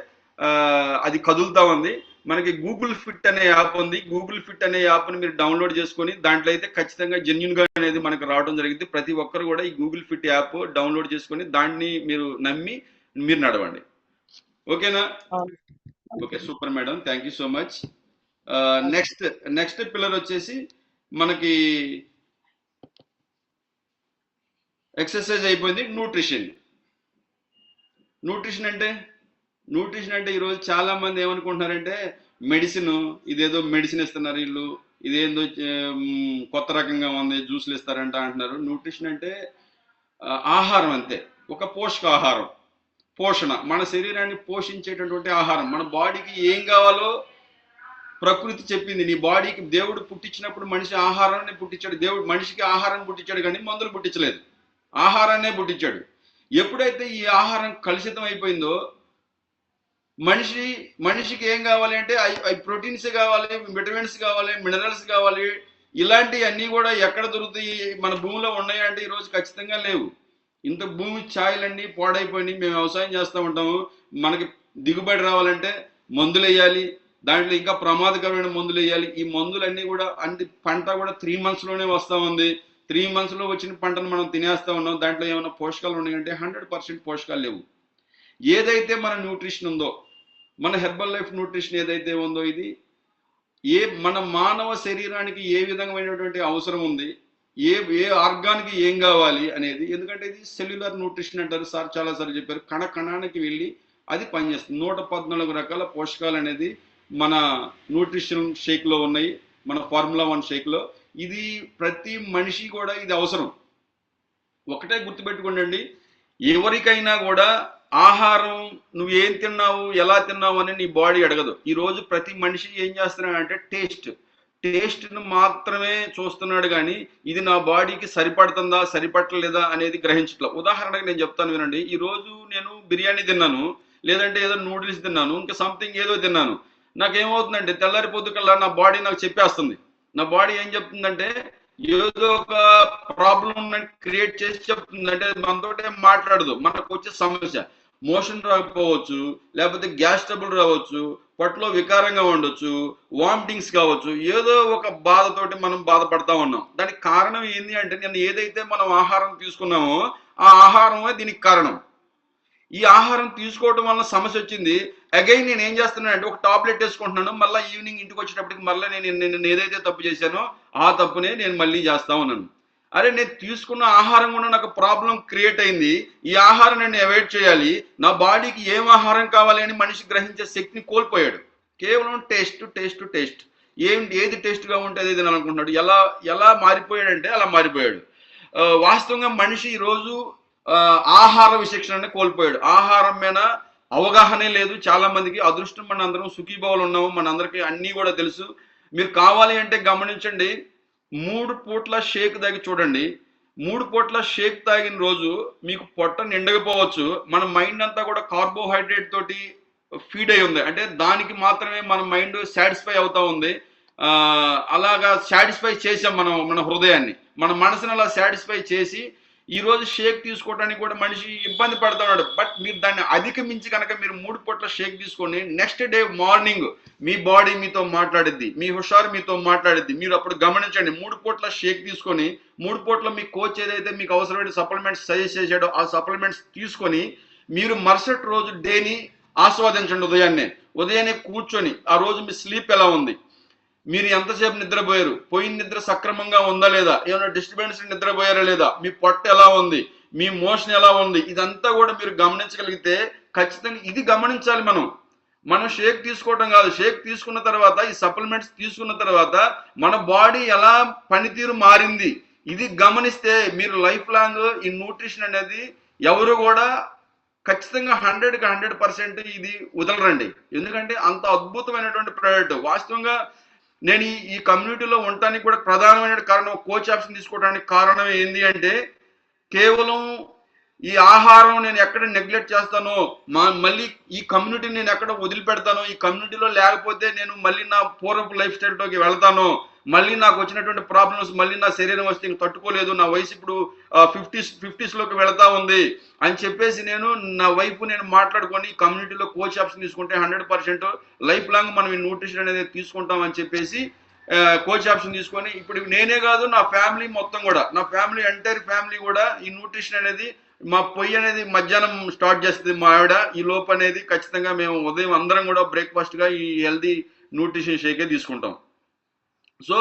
అది కదులుతా ఉంది. మనకి గూగుల్ ఫిట్ అనే యాప్ ఉంది. గూగుల్ ఫిట్ అనే యాప్ని మీరు డౌన్లోడ్ చేసుకొని దాంట్లో అయితే ఖచ్చితంగా జెన్యూన్గా అనేది మనకు రావడం జరిగింది. ప్రతి ఒక్కరు కూడా ఈ గూగుల్ ఫిట్ యాప్ డౌన్లోడ్ చేసుకొని దాన్ని మీరు నమ్మి మీరు నడవండి. ఓకేనా? Okay, super madam, thank you so much. Next pillar వచ్చేసి మనకి ఎక్సర్సైజ్ అయిపోయింది. న్యూట్రిషన్ అంటే ఈరోజు చాలా మంది ఏమనుకుంటున్నారంటే ఇదేదో మెడిసిన్ ఇస్తున్నారు వీళ్ళు, ఇదేందో కొత్త రకంగా ఉంది, జ్యూస్లు ఇస్తారంట అంటున్నారు. న్యూట్రిషన్ అంటే ఆహారం అంతే, ఒక పోషకాహారం, పోషణ, మన శరీరాన్ని పోషించేటటువంటి ఆహారం. మన బాడీకి ఏం కావాలో ప్రకృతి చెప్పింది. నీ బాడీకి దేవుడు పుట్టించినప్పుడు మనిషి ఆహారాన్ని పుట్టించాడు. దేవుడు మనిషికి ఆహారం పుట్టించాడు కానీ మందులు పుట్టించలేదు, ఆహారాన్నే పుట్టించాడు. ఎప్పుడైతే ఈ ఆహారం కలుషితం అయిపోయిందో మనిషికి ఏం కావాలి అంటే ప్రోటీన్స్ కావాలి, విటమిన్స్ కావాలి, మినరల్స్ కావాలి. ఇలాంటివన్నీ కూడా ఎక్కడ దొరుకుతాయి? మన భూమిలో ఉన్నాయా అంటే ఈరోజు ఖచ్చితంగా లేవు. ఇంత భూమి ఛాయలన్నీ పాడైపోయినాయి. మేము వ్యవసాయం చేస్తూ ఉంటాము, మనకి దిగుబడి రావాలంటే మందులు వేయాలి, దాంట్లో ఇంకా ప్రమాదకరమైన మందులు వేయాలి. ఈ మందులన్నీ కూడా పంట కూడా 3 monthsలోనే వస్తూ ఉంది. 3 monthsలో వచ్చిన పంటను మనం తినేస్తూ ఉన్నాం. దాంట్లో ఏమైనా పోషకాలు ఉన్నాయంటే 100% పోషకాలు లేవు. ఏదైతే మన న్యూట్రిషన్ ఉందో, మన హెర్బల్ లైఫ్ న్యూట్రిషన్ ఏదైతే ఉందో, ఇది మన మానవ శరీరానికి ఏ విధమైనటువంటి అవసరం ఉంది, ఏ ఆర్గాన్కి ఏం కావాలి అనేది. ఎందుకంటే ఇది సెల్యులర్ న్యూట్రిషన్ అంటారు, సార్ చాలాసార్లు చెప్పారు. కణానికి వెళ్ళి అది పనిచేస్తుంది. 114 రకాల పోషకాలు అనేది మన న్యూట్రిషన్ షేక్లో ఉన్నాయి, మన ఫార్ములా 1 షేక్లో. ఇది ప్రతి మనిషి కూడా ఇది అవసరం. ఒకటే గుర్తుపెట్టుకోండి, ఎవరికైనా కూడా ఆహారం నువ్వు ఏం తిన్నావు, ఎలా తిన్నావు అని నీ బాడీ అడగదు. ఈరోజు ప్రతి మనిషి ఏం చేస్తున్నాడంటే టేస్ట్ను మాత్రమే చూస్తున్నాడు కానీ ఇది నా బాడీకి సరిపడుతుందా సరిపడలేదా అనేది గ్రహించట్లా. ఉదాహరణకు నేను చెప్తాను వినండి. ఈరోజు నేను బిర్యానీ తిన్నాను, లేదంటే ఏదో నూడిల్స్ తిన్నాను, ఇంకా సంథింగ్ ఏదో తిన్నాను. నాకేమవుతుందంటే తెల్లారి పొద్దుకల్లా నా బాడీ నాకు చెప్పేస్తుంది. నా బాడీ ఏం చెప్తుందంటే ఏదో ఒక ప్రాబ్లం క్రియేట్ చేసి చెప్తుంది. అంటే మనతోటే మాట్లాడదు. మనకు వచ్చే సమస్య మోషన్ రాకపోవచ్చు, లేకపోతే గ్యాస్ ట్రబుల్ రావచ్చు, పొట్టలో వికారంగా ఉండొచ్చు, వామిటింగ్స్ కావచ్చు, ఏదో ఒక బాధతోటి మనం బాధపడతా ఉన్నాం. దానికి కారణం ఏంటి అంటే నేను ఏదైతే మనం ఆహారం తీసుకున్నామో ఆ ఆహారమే దీనికి కారణం. ఈ ఆహారం తీసుకోవడం వల్ల సమస్య వచ్చింది. అగైన్ నేను ఏం చేస్తున్నాను అంటే ఒక టాబ్లెట్ వేసుకుంటున్నాను, మళ్ళీ ఈవినింగ్ ఇంటికి వచ్చేటప్పటికి మళ్ళీ నేను ఏదైతే తప్పు చేశానో ఆ తప్పునే నేను మళ్ళీ చేస్తా ఉన్నాను. అరే నేను తీసుకున్న ఆహారం కూడా నాకు ప్రాబ్లం క్రియేట్ అయింది. ఈ ఆహారం నేను అవాయిడ్ చేయాలి. నా బాడీకి ఏం ఆహారం కావాలి అని మనిషి గ్రహించే శక్తిని కోల్పోయాడు. కేవలం టేస్ట్ ఏది టేస్ట్గా ఉంటే అదే తినాలనుకుంటున్నాడు. ఎలా మారిపోయాడంటే అలా మారిపోయాడు. వాస్తవంగా మనిషి ఈరోజు ఆహార విచక్షణని కోల్పోయాడు. ఆహారం మీద అవగాహనే లేదు చాలా మందికి. అదృష్టం మన అందరం సుఖీభావాలు ఉన్నాము, మనందరికీ అన్నీ కూడా తెలుసు. మీరు కావాలి అంటే గమనించండి, 3 పూట్ల షేక్ తాగి చూడండి. 3 పూట్ల షేక్ తాగిన రోజు మీకు పొట్ట నిండకపోవచ్చు, మన మైండ్ అంతా కూడా కార్బోహైడ్రేట్ తోటి ఫీడ్ అయి ఉంది. అంటే దానికి మాత్రమే మన మైండ్ సాటిస్ఫై అవుతా ఉంది. అలాగా సాటిస్ఫై చేసాం మన హృదయాన్ని, మన మనసుని అలా సాటిస్ఫై చేసి ఈరోజు షేక్ తీసుకోవడానికి కూడా మనిషి ఇబ్బంది పడుతున్నాడు. బట్ మీరు దాన్ని అధిగమించి కనుక మీరు 3 పూట్ల షేక్ తీసుకొని నెక్స్ట్ డే మార్నింగ్ మీ బాడీ మీతో మాట్లాడిద్ది, మీ హుషారు మీతో మాట్లాడిద్ది. మీరు అప్పుడు గమనించండి, 3 పూట్ల షేక్ తీసుకొని 3 పూట్ల మీ కోచ్ ఏదైతే మీకు అవసరమైన సప్లిమెంట్స్ సజెస్ట్ చేశాడో ఆ సప్లిమెంట్స్ తీసుకొని మీరు మరుసటి రోజు డేని ఆస్వాదించండి. ఉదయాన్నే కూర్చొని ఆ రోజు మీ స్లీప్ ఎలా ఉంది, మీరు ఎంతసేపు నిద్రపోయారు, పోయిన నిద్ర సక్రమంగా ఉందా లేదా, ఏమైనా డిస్టర్బెన్స్ నిద్రపోయారా లేదా, మీ పొట్ట ఎలా ఉంది, మీ మోషన్ ఎలా ఉంది, ఇదంతా కూడా మీరు గమనించగలిగితే ఖచ్చితంగా ఇది గమనించాలి. మనం షేక్ తీసుకోవడం కాదు, షేక్ తీసుకున్న తర్వాత ఈ సప్లిమెంట్స్ తీసుకున్న తర్వాత మన బాడీ ఎలా పనితీరు మారింది ఇది గమనిస్తే మీరు లైఫ్ లాంగ్ ఈ న్యూట్రిషన్ అనేది ఎవరు కూడా ఖచ్చితంగా 100కి 100% ఇది వదలరండి. ఎందుకంటే అంత అద్భుతమైనటువంటి ప్రోడక్ట్. వాస్తవంగా నేను ఈ కమ్యూనిటీలో ఉండటానికి కూడా ప్రధానమైన కారణం, కోచ్ ఆప్షన్ తీసుకోవడానికి కారణం ఏంటి అంటే కేవలం ఈ ఆహారం నేను ఎక్కడ నెగ్లెక్ట్ చేస్తానో, మళ్ళీ ఈ కమ్యూనిటీని నేను ఎక్కడ వదిలిపెడతానో, ఈ కమ్యూనిటీలో లేకపోతే నేను మళ్ళీ నా పూర్వపు లైఫ్ స్టైల్లోకి వెళ్తాను, మళ్ళీ నాకు వచ్చినటువంటి ప్రాబ్లమ్స్ మళ్ళీ నా శరీరం వస్తే ఇంక తట్టుకోలేదు, నా వయసు ఇప్పుడు 50sలోకి వెళతా ఉంది అని చెప్పేసి నేను నా వైపు నేను మాట్లాడుకొని కమ్యూనిటీలో కోచ్ ఆప్షన్ తీసుకుంటే 100% లైఫ్ లాంగ్ మనం ఈ న్యూట్రిషన్ అనేది తీసుకుంటాం అని చెప్పేసి కోచ్ ఆప్షన్ తీసుకొని ఇప్పుడు నేనే కాదు నా ఫ్యామిలీ మొత్తం కూడా, నా ఫ్యామిలీ ఎంటైర్ ఫ్యామిలీ కూడా ఈ న్యూట్రిషన్ అనేది మా పొయ్యి అనేది మధ్యాహ్నం స్టార్ట్ చేస్తుంది మా ఆవిడ. ఈ లోపు అనేది ఖచ్చితంగా మేము ఉదయం అందరం కూడా బ్రేక్ఫాస్ట్గా ఈ హెల్దీ న్యూట్రిషన్ షేకే తీసుకుంటాం. సో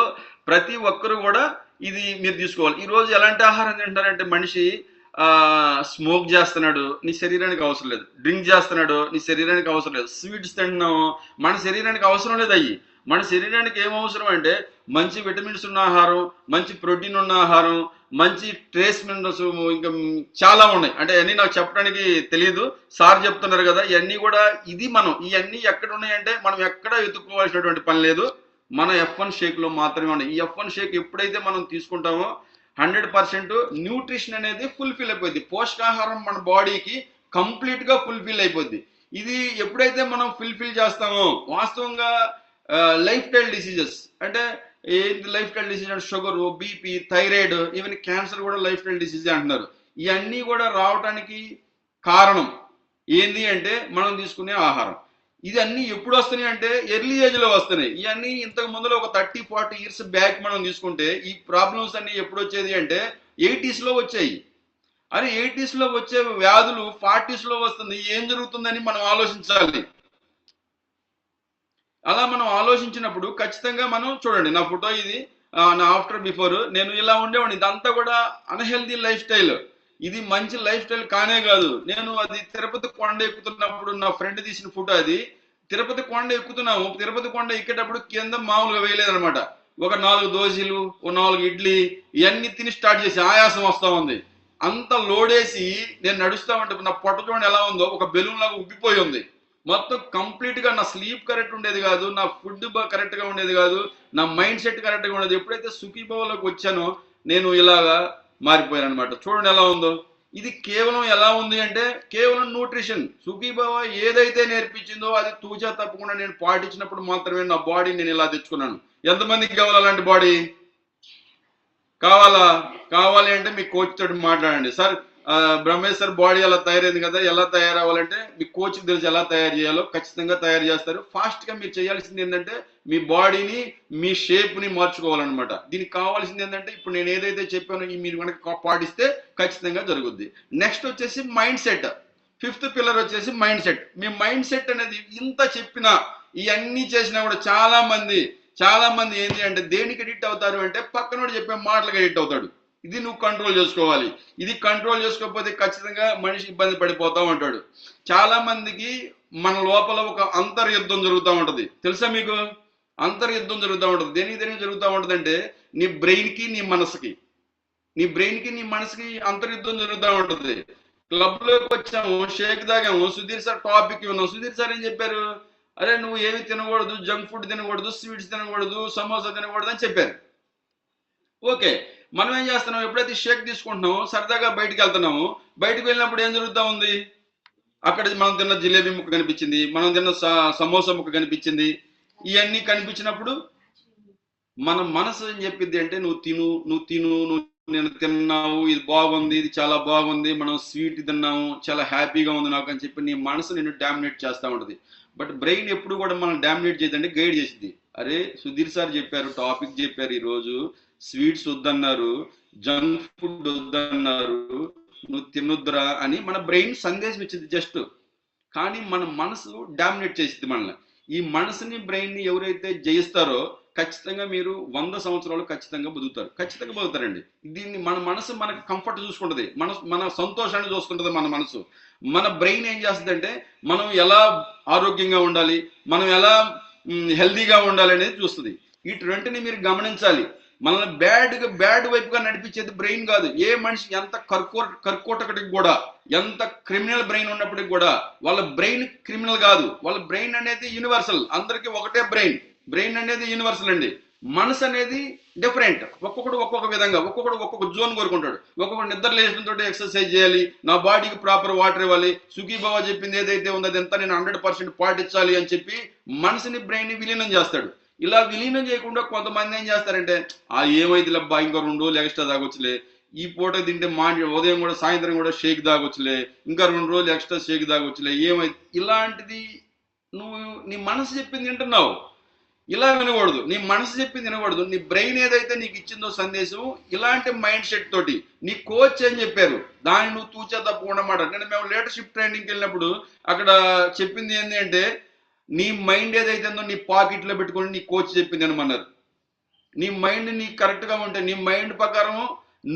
ప్రతి ఒక్కరు కూడా ఇది మీరు తీసుకోవాలి. ఈరోజు ఎలాంటి ఆహారం తింటారంటే మనిషి స్మోక్ చేస్తున్నాడు, నీ శరీరానికి అవసరం లేదు. డ్రింక్ చేస్తున్నాడు, నీ శరీరానికి అవసరం లేదు. స్వీట్స్ తింటున్నాము, మన శరీరానికి అవసరం లేదు. అయ్యి మన శరీరానికి ఏం అవసరం అంటే మంచి విటమిన్స్ ఉన్న ఆహారం, మంచి ప్రోటీన్ ఉన్న ఆహారం, మంచి ట్రేస్ మినరల్స్, ఇంకా చాలా ఉన్నాయి. అంటే అన్నీ నాకు చెప్పడానికి తెలియదు, సార్ చెప్తున్నారు కదా. ఇవన్నీ కూడా ఇది మనం ఇవన్నీ ఎక్కడ ఉన్నాయంటే మనం ఎక్కడ వెతుక్కోవాల్సినటువంటి పని లేదు, మన F1 షేక్లో మాత్రమే ఉన్నాయి. ఈ F1 షేక్ ఎప్పుడైతే మనం తీసుకుంటామో 100% న్యూట్రిషన్ అనేది ఫుల్ఫిల్ అయిపోద్ది. పోషకాహారం మన బాడీకి కంప్లీట్గా ఫుల్ఫిల్ అయిపోద్ది. ఇది ఎప్పుడైతే మనం ఫుల్ఫిల్ చేస్తామో వాస్తవంగా లైఫ్ స్టైల్ డిసీజెస్ అంటే ఏంటి లైఫ్ స్టైల్ డిసీజ్ అంటే sugar, BP, thyroid, even cancer కూడా లైఫ్ స్టైల్ డిసీజ్ అంటున్నారు. ఇవన్నీ కూడా రావడానికి కారణం ఏంది అంటే మనం తీసుకునే ఆహారం. ఇది అన్నీ ఎప్పుడు వస్తున్నాయి అంటే ఎర్లీ ఏజ్లో వస్తున్నాయి. ఇవన్నీ ఇంతకు ముందులో ఒక 30-40 ఇయర్స్ బ్యాక్ మనం తీసుకుంటే ఈ ప్రాబ్లమ్స్ అన్నీ ఎప్పుడు వచ్చేది అంటే 80sలో వచ్చాయి. అరే 80sలో వచ్చే వ్యాధులు 40sలో వస్తుంది, ఏం జరుగుతుందని మనం ఆలోచించాలి. అలా మనం ఆలోచించినప్పుడు ఖచ్చితంగా మనం చూడండి, నా ఫోటో ఇది, నా ఆఫ్టర్ బిఫోర్ నేను ఇలా ఉండేవాడిని. ఇదంతా కూడా అన్హెల్దీ లైఫ్ స్టైల్. ఇది మంచి లైఫ్ స్టైల్ కానే కాదు. నేను అది తిరుపతి కొండ ఎక్కుతున్నప్పుడు నా ఫ్రెండ్ తీసిన ఫోటో అది. తిరుపతి కొండ ఎక్కుతున్నాము, తిరుపతి కొండ ఎక్కేటప్పుడు కింద మామూలుగా వేయలేదనమాట. ఒక 4 దోశలు, ఒక 4 ఇడ్లీ ఇవన్నీ తిని స్టార్ట్ చేసి ఆయాసం వస్తూ ఉంది. అంత లోడేసి నేను నడుస్తూ ఉంటే నా పొట్ట చూడండి ఎలా ఉందో, ఒక బెలూన్ లాగా ఉబ్బిపోయి ఉంది. మొత్తం కంప్లీట్గా నా స్లీప్ కరెక్ట్ ఉండేది కాదు, నా ఫుడ్ కరెక్ట్గా ఉండేది కాదు, నా మైండ్ సెట్ కరెక్ట్గా ఉండేది. ఎప్పుడైతే సుఖీభావలోకి వచ్చానో నేను ఇలాగా మారిపోయాను అనమాట. చూడండి ఎలా ఉందో. ఇది కేవలం ఎలా ఉంది అంటే కేవలం న్యూట్రిషన్. సుఖీభావ ఏదైతే నేర్పించిందో అది తూచా తప్పకుండా నేను పాటించినప్పుడు మాత్రమే నా బాడీ నేను ఇలా తెచ్చుకున్నాను. ఎంతమందికి కావాలి అలాంటి బాడీ? కావాలి అంటే మీ కోచ్ తోటి మాట్లాడండి. సార్ బ్రహ్మేష్ సార్ బాడీ ఎలా తయారైంది కదా, ఎలా తయారవ్వాలంటే మీ కోచ్కి తెలిసి ఎలా తయారు చేయాలో ఖచ్చితంగా తయారు చేస్తారు. ఫాస్ట్గా మీరు చేయాల్సింది ఏంటంటే మీ బాడీని, మీ షేప్ని మార్చుకోవాలన్నమాట. దీనికి కావాల్సింది ఏంటంటే ఇప్పుడు నేను ఏదైతే చెప్పానో మీరు కనుక పాటిస్తే ఖచ్చితంగా జరుగుద్ది. నెక్స్ట్ వచ్చేసి మైండ్ సెట్. 5th పిల్లర్ వచ్చేసి మైండ్ సెట్. మీ మైండ్ సెట్ అనేది ఇంత చెప్పినా ఇవన్నీ చేసినా కూడా చాలా మంది ఏంటి అంటే దేనికి ఎడిక్ట్ అవుతారు అంటే పక్కనోడు చెప్పే మాటలకు ఎడిక్ట్ అవుతాడు. ఇది నువ్వు కంట్రోల్ చేసుకోవాలి. ఇది కంట్రోల్ చేసుకోకపోతే ఖచ్చితంగా మనిషి ఇబ్బంది పడిపోతూ ఉంటాడు. చాలా మందికి మన లోపల ఒక అంతర్యుద్ధం జరుగుతూ ఉంటుంది. తెలుసా మీకు? అంతర్యుద్ధం జరుగుతూ ఉంటుంది. దేనికి జరుగుతూ ఉంటుంది అంటే నీ బ్రెయిన్కి నీ మనసుకి అంతర్యుద్ధం జరుగుతూ ఉంటుంది. క్లబ్లోకి వచ్చాము, షేక్ తాగాము, సుధీర్ సార్ టాపిక్ ఉన్నాం. సుధీర్ సార్ ఏం చెప్పారు? అరే నువ్వు ఏమి తినకూడదు, జంక్ ఫుడ్ తినకూడదు, స్వీట్స్ తినకూడదు, సమోసా తినకూడదు అని చెప్పారు. ఓకే, మనం ఏం చేస్తున్నాం? ఎప్పుడైతే షేక్ తీసుకుంటున్నామో సరదాగా బయటికి వెళ్తున్నాము. బయటకు వెళ్ళినప్పుడు ఏం జరుగుతూ ఉంది? అక్కడ మనం తిన్న జిలేబీ ముక్క కనిపించింది, మనం తిన్న సమోసా ముక్క కనిపించింది. ఇవన్నీ కనిపించినప్పుడు మన మనసు ఏం చెప్పింది అంటే నువ్వు నేను తిన్నావు, ఇది బాగుంది, ఇది చాలా బాగుంది, మనం స్వీట్ తిన్నాము, చాలా హ్యాపీగా ఉంది నాకు అని చెప్పి నీ మనసు నిన్ను డామినేట్ చేస్తూ ఉంటుంది. బట్ బ్రెయిన్ ఎప్పుడు కూడా మనం డామినేట్ చేయదంటే గైడ్ చేసింది. అరే సుధీర్ సార్ చెప్పారు, టాపిక్ చెప్పారు, ఈరోజు స్వీట్స్ వద్దన్నారు, జంక్ ఫుడ్ వద్దన్నారు, నువ్వు తినొద్దురా అని మన బ్రెయిన్ సందేశం ఇచ్చింది జస్ట్. కానీ మన మనసు డామినేట్ చేసింది మనల్ని. ఈ మనసుని బ్రెయిన్ని ఎవరైతే జయిస్తారో ఖచ్చితంగా మీరు 100 సంవత్సరాలు ఖచ్చితంగా బతుకుతారండి. దీన్ని మన మనసు మనకు కంఫర్ట్ చూసుకుంటుంది, మన సంతోషాన్ని చూసుకుంటుంది. మన మనసు, మన బ్రెయిన్ ఏం చేస్తుంది అంటే మనం ఎలా ఆరోగ్యంగా ఉండాలి, మనం ఎలా హెల్దీగా ఉండాలి అనేది చూస్తుంది. వీటి మీరు గమనించాలి. మనల్ని బ్యాడ్ వైపుగా నడిపించేది బ్రెయిన్ కాదు. ఏ మనిషి ఎంత కర్కోటకటికి కూడా, ఎంత క్రిమినల్ బ్రెయిన్ ఉన్నప్పటికి కూడా వాళ్ళ బ్రెయిన్ క్రిమినల్ కాదు. వాళ్ళ బ్రెయిన్ అనేది యూనివర్సల్, అందరికీ ఒకటే బ్రెయిన్ అనేది యూనివర్సల్ అండి. మనసు అనేది డిఫరెంట్. ఒక్కొక్కడు ఒక్కొక్క విధంగా, ఒక్కొక్క జోన్ కోరుకుంటాడు. ఒక్కొక్కడు నిద్ర లేచినతో ఎక్సర్సైజ్ చేయాలి, నా బాడీకి ప్రాపర్ వాటర్ ఇవ్వాలి, సుఖీబాబా చెప్పింది ఏదైతే ఉందో అదంతా నేను 100% పాటించాలి అని చెప్పి మనసుని బ్రెయిన్ని విలీనం చేస్తాడు. ఇలా విలీనం చేయకుండా కొంతమంది ఏం చేస్తారంటే ఏమైతే లబ్బా ఇంకో 2 రోజులు ఎక్స్ట్రా తాగొచ్చులే, ఈ పూట తింటే ఉదయం కూడా సాయంత్రం కూడా షేక్ తాగొచ్చులే, ఇంకా 2 రోజులు ఎక్స్ట్రా షేక్ తాగొచ్చులే, ఏమైతే ఇలాంటిది నువ్వు నీ మనసు చెప్పింది వింటున్నావు. ఇలా వినకూడదు. నీ మనసు చెప్పింది వినకూడదు. నీ బ్రెయిన్ ఏదైతే నీకు ఇచ్చిందో సందేశం, ఇలాంటి మైండ్ సెట్ తోటి నీ కోచ్ అని చెప్పారు, దాన్ని నువ్వు తూచా తప్పకుండా మాట. నేను మేము లీడర్షిప్ ట్రైనింగ్కి వెళ్ళినప్పుడు అక్కడ చెప్పింది ఏంటి అంటే, నీ మైండ్ ఏదైతే ఉందో నీ పాకెట్లో పెట్టుకొని నీ కోచ్ చెప్పింది అనమన్నారు. నీ మైండ్ నీకు కరెక్ట్గా ఉంటే, నీ మైండ్ ప్రకారం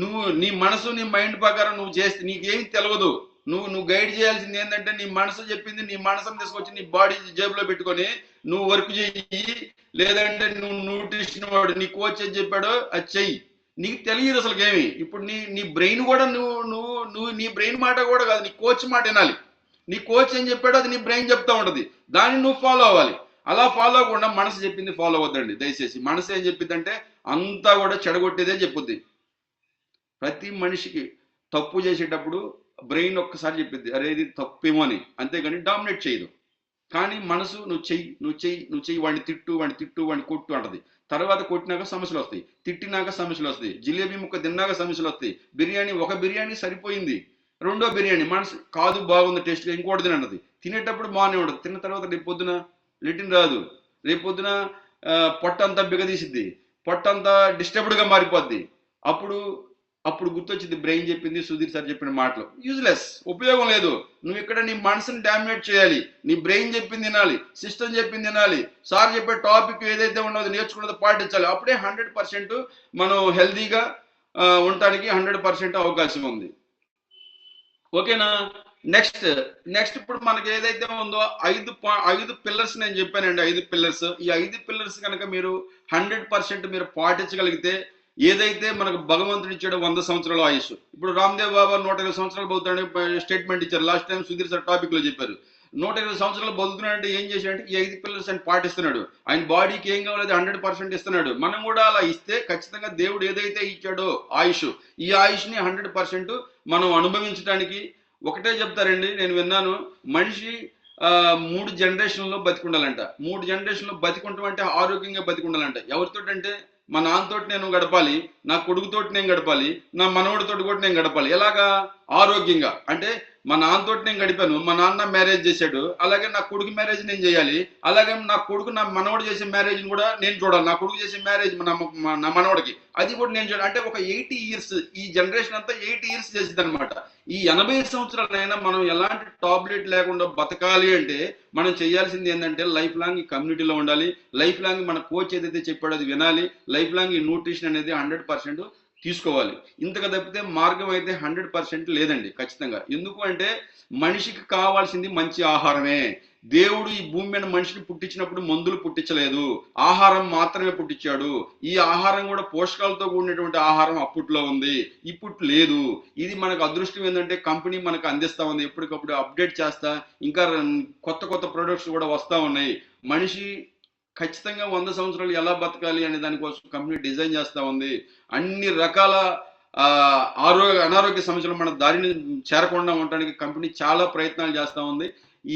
నువ్వు, నీ మనసు నీ మైండ్ ప్రకారం నువ్వు చేస్తే నీకేం తెలియదు. నువ్వు గైడ్ చేయాల్సింది ఏంటంటే, నీ మనసు చెప్పింది నీ మనసును తీసుకొచ్చి నీ బాడీ జేబులో పెట్టుకొని నువ్వు వర్క్ చెయ్యి. లేదంటే నువ్వు న్యూట్రిషన్ వాడు నీ కోచ్ ఏం చెప్పాడో అది చెయ్యి. నీకు తెలియదు అసలు ఏమి. ఇప్పుడు నీ బ్రెయిన్ కూడా నువ్వు నీ బ్రెయిన్ మాట కూడా కాదు, నీ కోచ్ మాట వినాలి. నీ కోచ్ ఏం చెప్పాడో అది నీ బ్రెయిన్ చెప్తా ఉంటుంది, దాన్ని నువ్వు ఫాలో అవ్వాలి. అలా ఫాలో అవ్వకుండా మనసు చెప్పింది ఫాలో అవ్వద్దండి దయచేసి. మనసు ఏం చెప్పిందంటే అంతా కూడా చెడగొట్టేదే చెప్పుద్ది. ప్రతి మనిషికి తప్పు చేసేటప్పుడు బ్రెయిన్ ఒక్కసారి చెప్పిద్ది, అరే ఇది తప్పేమో అని, అంతేగాని డామినేట్ చేయదు. కానీ మనసు నువ్వు చెయ్యి, వాడిని తిట్టు, వాడిని కొట్టు అంటది. తర్వాత కొట్టినాక సమస్యలు వస్తాయి, తిట్టినాక సమస్యలు వస్తాయి, జిలేబీ ముక్క తిన్నాక సమస్యలు వస్తాయి. ఒక బిర్యానీ సరిపోయింది, రెండో బిర్యానీ మనసు కాదు బాగుంది టేస్ట్గా, ఇంకోటి తినంటది. తినేటప్పుడు బాగానే ఉండదు, తిన్న తర్వాత రేపు పొద్దున లెటిన్ రాదు, రేపు పొద్దున పొట్ట అంతా బిగదీసిద్ది, పొట్ట అంతా డిస్టర్బ్డ్గా మారిపోద్ది. అప్పుడు గుర్తొచ్చింది బ్రెయిన్ చెప్పింది, సుధీర్ సార్ చెప్పిన మాటలు యూజ్లెస్, ఉపయోగం లేదు. నువ్వు ఇక్కడ నీ మనసుని డామినేట్ చేయాలి, నీ బ్రెయిన్ చెప్పింది వినాలి, సిస్టమ్ చెప్పింది వినాలి, సార్ చెప్పే టాపిక్ ఏదైతే ఉన్నదో నేర్చుకున్నదో పాటించాలి. అప్పుడే 100% మనం హెల్దీగా ఉండటానికి 100% అవకాశం ఉంది. ఓకేనా? నెక్స్ట్ ఇప్పుడు మనకి ఏదైతే ఉందో 5 పిల్లర్స్ నేను చెప్పానండి. 5 పిల్లర్స్. ఈ 5 పిల్లర్స్ కనుక మీరు 100% మీరు పాటించగలిగితే, ఏదైతే మనకు భగవంతుడు ఇచ్చాడో 100 సంవత్సరాల ఆయుష్. ఇప్పుడు రామ్దేవ్ బాబా 120 సంవత్సరాలు బతుకుతాడని స్టేట్మెంట్ ఇచ్చారు. Last time Sudheer sir topic లో చెప్పారు. 120 సంవత్సరాలు బతుకుతున్నాడంటే ఏం చేశాడంటే ఈ 5 పిల్లర్స్ అని పాటిస్తున్నాడు. ఆయన బాడీకి ఏం కావాలో 100% ఇస్తున్నాడు. మనం కూడా అలా ఇస్తే ఖచ్చితంగా దేవుడు ఏదైతే ఇచ్చాడో ఆయుష్, ఈ ఆయుష్ని 100% మనం అనుభవించడానికి. ఒకటే చెప్తారండి, నేను విన్నాను, మనిషి 3 జనరేషన్లో బతికుండాలంట. 3 జనరేషన్లో బతికుంటాం అంటే ఆరోగ్యంగా బతికుండాలంట. ఎవరితోటి అంటే, మా నాన్నతోటి నేను గడపాలి, నా కొడుకుతోటి నేను గడపాలి, నా మనవడితోటి కూడా నేను గడపాలి. ఎలాగా? ఆరోగ్యంగా. అంటే మా నాన్నతోటి నేను గడిపాను, మా నాన్న మ్యారేజ్ చేశాడు, అలాగే నా కొడుకు మ్యారేజ్ నేను చేయాలి, అలాగే నా కొడుకు నా మనవడు చేసే మ్యారేజ్ని కూడా నేను చూడాలి, నా కొడుకు చేసే మ్యారేజ్ నా మనవడికి అది కూడా నేను చూడాలి. అంటే ఒక 80 years, ఈ జనరేషన్ అంతా 80 years చేసింది అనమాట. ఈ 80 సంవత్సరాలైనా మనం ఎలాంటి టాబ్లెట్ లేకుండా బతకాలి అంటే మనం చేయాల్సింది ఏంటంటే లైఫ్ లాంగ్ ఈ కమ్యూనిటీలో ఉండాలి, లైఫ్ లాంగ్ మన కోచ్ ఏదైతే చెప్పాడో అది వినాలి, లైఫ్ లాంగ్ ఈ న్యూట్రిషన్ అనేది 100% తీసుకోవాలి. ఇంతగా తప్పితే మార్గం అయితే 100% లేదండి ఖచ్చితంగా. ఎందుకు అంటే మనిషికి కావాల్సింది మంచి ఆహారమే. దేవుడు ఈ భూమి మీద మనిషిని పుట్టించినప్పుడు మందులు పుట్టించలేదు, ఆహారం మాత్రమే పుట్టించాడు. ఈ ఆహారం కూడా పోషకాలతో కూడినటువంటి ఆహారం అప్పట్లో ఉంది, ఇప్పుడు లేదు. ఇది మనకు అదృష్టం ఏంటంటే కంపెనీ మనకు అందిస్తా ఉంది, ఎప్పటికప్పుడు అప్డేట్ చేస్తా, ఇంకా కొత్త ప్రొడక్ట్స్ కూడా వస్తూ ఉన్నాయి. మనిషి ఖచ్చితంగా 100 సంవత్సరాలు ఎలా బతకాలి అనే దానికోసం కంపెనీ డిజైన్ చేస్తూ ఉంది. అన్ని రకాల అనారోగ్య సమస్యలు మన దారిని చేరకుండా ఉండడానికి కంపెనీ చాలా ప్రయత్నాలు చేస్తూ ఉంది.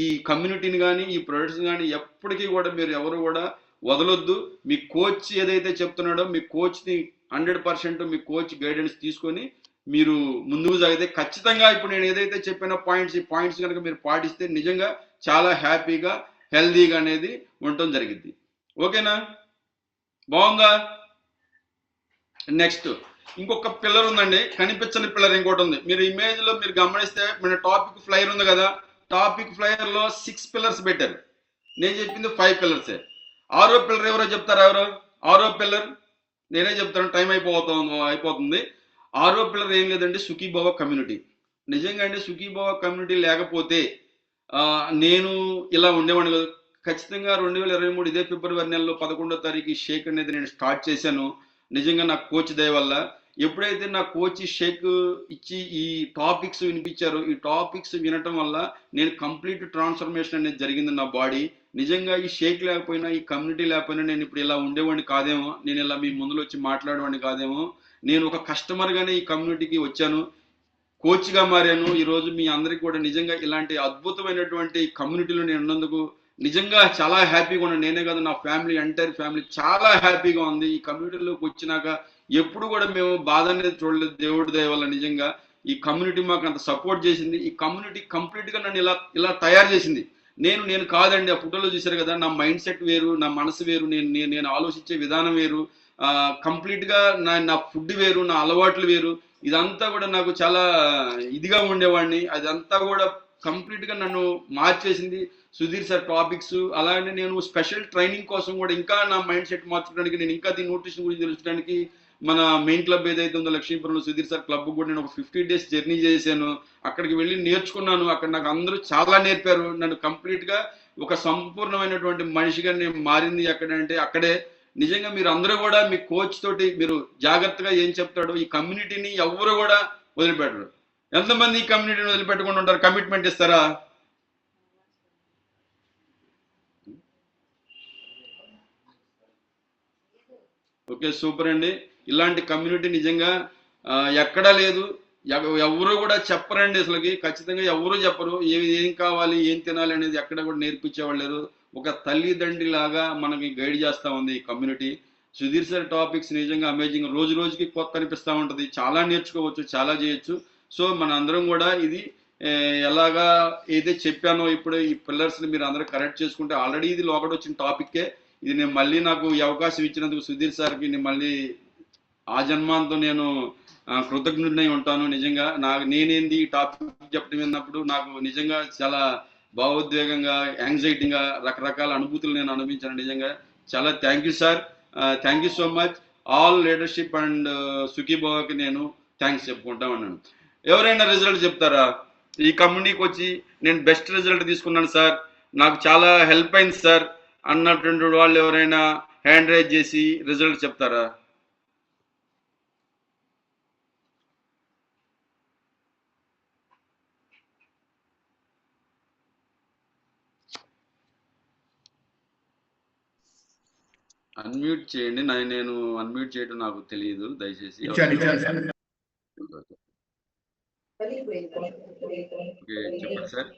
ఈ కమ్యూనిటీని కానీ ఈ ప్రొడక్ట్స్ కానీ ఎప్పటికీ కూడా మీరు ఎవరు కూడా వదలొద్దు. మీ కోచ్ ఏదైతే చెప్తున్నాడో మీ కోచ్ని 100% మీ కోచ్ గైడెన్స్ తీసుకొని మీరు ముందుకు సాగితే ఖచ్చితంగా ఇప్పుడు నేను ఏదైతే చెప్పిన ఈ పాయింట్స్ కనుక మీరు పాటిస్తే నిజంగా చాలా హ్యాపీగా హెల్దీగా అనేది ఉండటం జరిగింది. ఓకేనా? బాగుందా? నెక్స్ట్ ఇంకొక పిల్లర్ ఉందండి, కనిపించని పిల్లర్ ఇంకోటి ఉంది. మీరు ఇమేజ్లో మీరు గమనిస్తే మన టాపిక్ ఫ్లైర్ ఉంది కదా, టాపిక్ ఫ్లైర్లో 6 పిల్లర్స్ పెట్టారు, నేను చెప్పింది 5 పిల్లర్సే. 6వ పిల్లర్ ఎవరో చెప్తారా? 6వ పిల్లర్ నేనే చెప్తాను, టైం అయిపోతుంది. 6వ పిల్లర్ ఏం లేదండి, సుఖీభవ కమ్యూనిటీ. నిజంగా అండి సుఖీభవ కమ్యూనిటీ లేకపోతే నేను ఇలా ఉండేవాడిని కదా. ఖచ్చితంగా 2023 ఇదే ఫిబ్రవరి నెలలో 11వ తారీఖు షేక్ అనేది నేను స్టార్ట్ చేశాను. నిజంగా నా కోచ్ దయ వల్ల. ఎప్పుడైతే నా కోచ్ షేక్ ఇచ్చి ఈ టాపిక్స్ వినిపించారో, ఈ టాపిక్స్ వినటం వల్ల నేను కంప్లీట్ ట్రాన్స్ఫర్మేషన్ అనేది జరిగింది నా బాడీ. నిజంగా ఈ షేక్ లేకపోయినా, ఈ కమ్యూనిటీ లేకపోయినా నేను ఇప్పుడు ఇలా ఉండేవాడిని కాదేమో, నేను ఇలా మీ ముందులో వచ్చి మాట్లాడేవాడిని కాదేమో. నేను ఒక కస్టమర్గానే ఈ కమ్యూనిటీకి వచ్చాను, కోచ్గా మారాను. ఈరోజు మీ అందరికీ కూడా నిజంగా ఇలాంటి అద్భుతమైనటువంటి కమ్యూనిటీలో నేను ఉన్నందుకు నిజంగా చాలా హ్యాపీగా ఉన్నాను. నేనే కాదు, నా ఫ్యామిలీ, ఎంటైర్ ఫ్యామిలీ చాలా హ్యాపీగా ఉంది. ఈ కమ్యూనిటీలోకి వచ్చినాక ఎప్పుడు కూడా మేము బాధ అనేది చూడలేదు, దేవుడి దయ వల్ల. నిజంగా ఈ కమ్యూనిటీ మాకు అంత సపోర్ట్ చేసింది. ఈ కమ్యూనిటీ కంప్లీట్గా నన్ను ఇలా తయారు చేసింది. నేను కాదండి, ఆ ఫోటోలో చూశారు కదా, నా మైండ్ సెట్ వేరు, నా మనసు వేరు, నేను ఆలోచించే విధానం వేరు, కంప్లీట్గా నా ఫుడ్ వేరు, నా అలవాట్లు వేరు. ఇదంతా కూడా నాకు చాలా ఇదిగా ఉండేవాడిని. అదంతా కూడా కంప్లీట్గా నన్ను మార్చేసింది సుధీర్ సార్ టాపిక్స్. అలాగే నేను స్పెషల్ ట్రైనింగ్ కోసం కూడా ఇంకా నా మైండ్ సెట్ మార్చడానికి, నేను ఇంకా దీని న్యూట్రిషన్ గురించి తెలుసుకోవడానికి మన మెయిన్ క్లబ్ ఏదైతే ఉందో లక్ష్మీపురంలో సుధీర్ సార్ క్లబ్ కూడా నేను ఒక 50 days జర్నీ చేశాను. అక్కడికి వెళ్ళి నేర్చుకున్నాను. అక్కడ నాకు అందరూ చాలా నేర్పారు. నన్ను కంప్లీట్గా ఒక సంపూర్ణమైనటువంటి మనిషిగా నేను మారింది ఎక్కడంటే అక్కడే. నిజంగా మీరు అందరూ కూడా మీ కోచ్ తోటి మీరు జాగ్రత్తగా ఏం చెప్తాడో, ఈ కమ్యూనిటీని ఎవరు కూడా వదిలిపెట్టరు. ఎంతమంది ఈ కమ్యూనిటీని వదిలిపెట్టకుండా ఉంటారు? కమిట్మెంట్ ఇస్తారా? ఓకే, సూపర్ అండి. ఇలాంటి కమ్యూనిటీ నిజంగా ఎక్కడా లేదు. ఎవరు కూడా చెప్పరండి అసలుకి. ఖచ్చితంగా ఎవరు చెప్పరు. ఏం కావాలి, ఏం తినాలి అనేది ఎక్కడ కూడా నేర్పించేవాళ్ళు లేరు. ఒక తల్లిదండ్రి లాగా మనకి గైడ్ చేస్తూ ఉంది ఈ కమ్యూనిటీ. సుధీర్ సార్ టాపిక్స్ నిజంగా అమేజింగ్. రోజు రోజుకి కొత్త అనిపిస్తూ ఉంటుంది. చాలా నేర్చుకోవచ్చు, చాలా చేయొచ్చు. సో మన అందరం కూడా ఇది ఎలాగా ఏదైతే చెప్పానో ఇప్పుడు ఈ పిల్లర్స్ని మీరు అందరూ కరెక్ట్ చేసుకుంటే, ఆల్రెడీ ఇది లోకడ వచ్చిన టాపిక్కే. ఇది నేను మళ్ళీ నాకు ఈ అవకాశం ఇచ్చినందుకు సుధీర్ సార్కి నేను మళ్ళీ ఆ జన్మాంతో నేను కృతజ్ఞుడినై ఉంటాను. నిజంగా నేనేంది ఈ టాపిక్ చెప్పడం విన్నప్పుడు నాకు నిజంగా చాలా భావోద్వేగంగా, యాంగ్జైటీగా, రకరకాల అనుభూతులు నేను అనుభవించాను. నిజంగా చాలా thank you sir. Thank you so much. All leadership and సుఖీభావకి నేను థ్యాంక్స్ చెప్పుకుంటా ఉన్నాను. ఎవరైనా రిజల్ట్ చెప్తారా? ఈ కమ్యూనిటీకి వచ్చి నేను బెస్ట్ రిజల్ట్ తీసుకున్నాను సార్, నాకు చాలా హెల్ప్ అయింది సార్ అన్నటువంటి వాళ్ళు ఎవరైనా హ్యాండ్ రైజ్ చేసి రిజల్ట్ చెప్తారా? అన్మ్యూట్ చేయండి. నేను అన్మ్యూట్ చేయడం నాకు తెలియదు, దయచేసి. చెప్పండి సార్.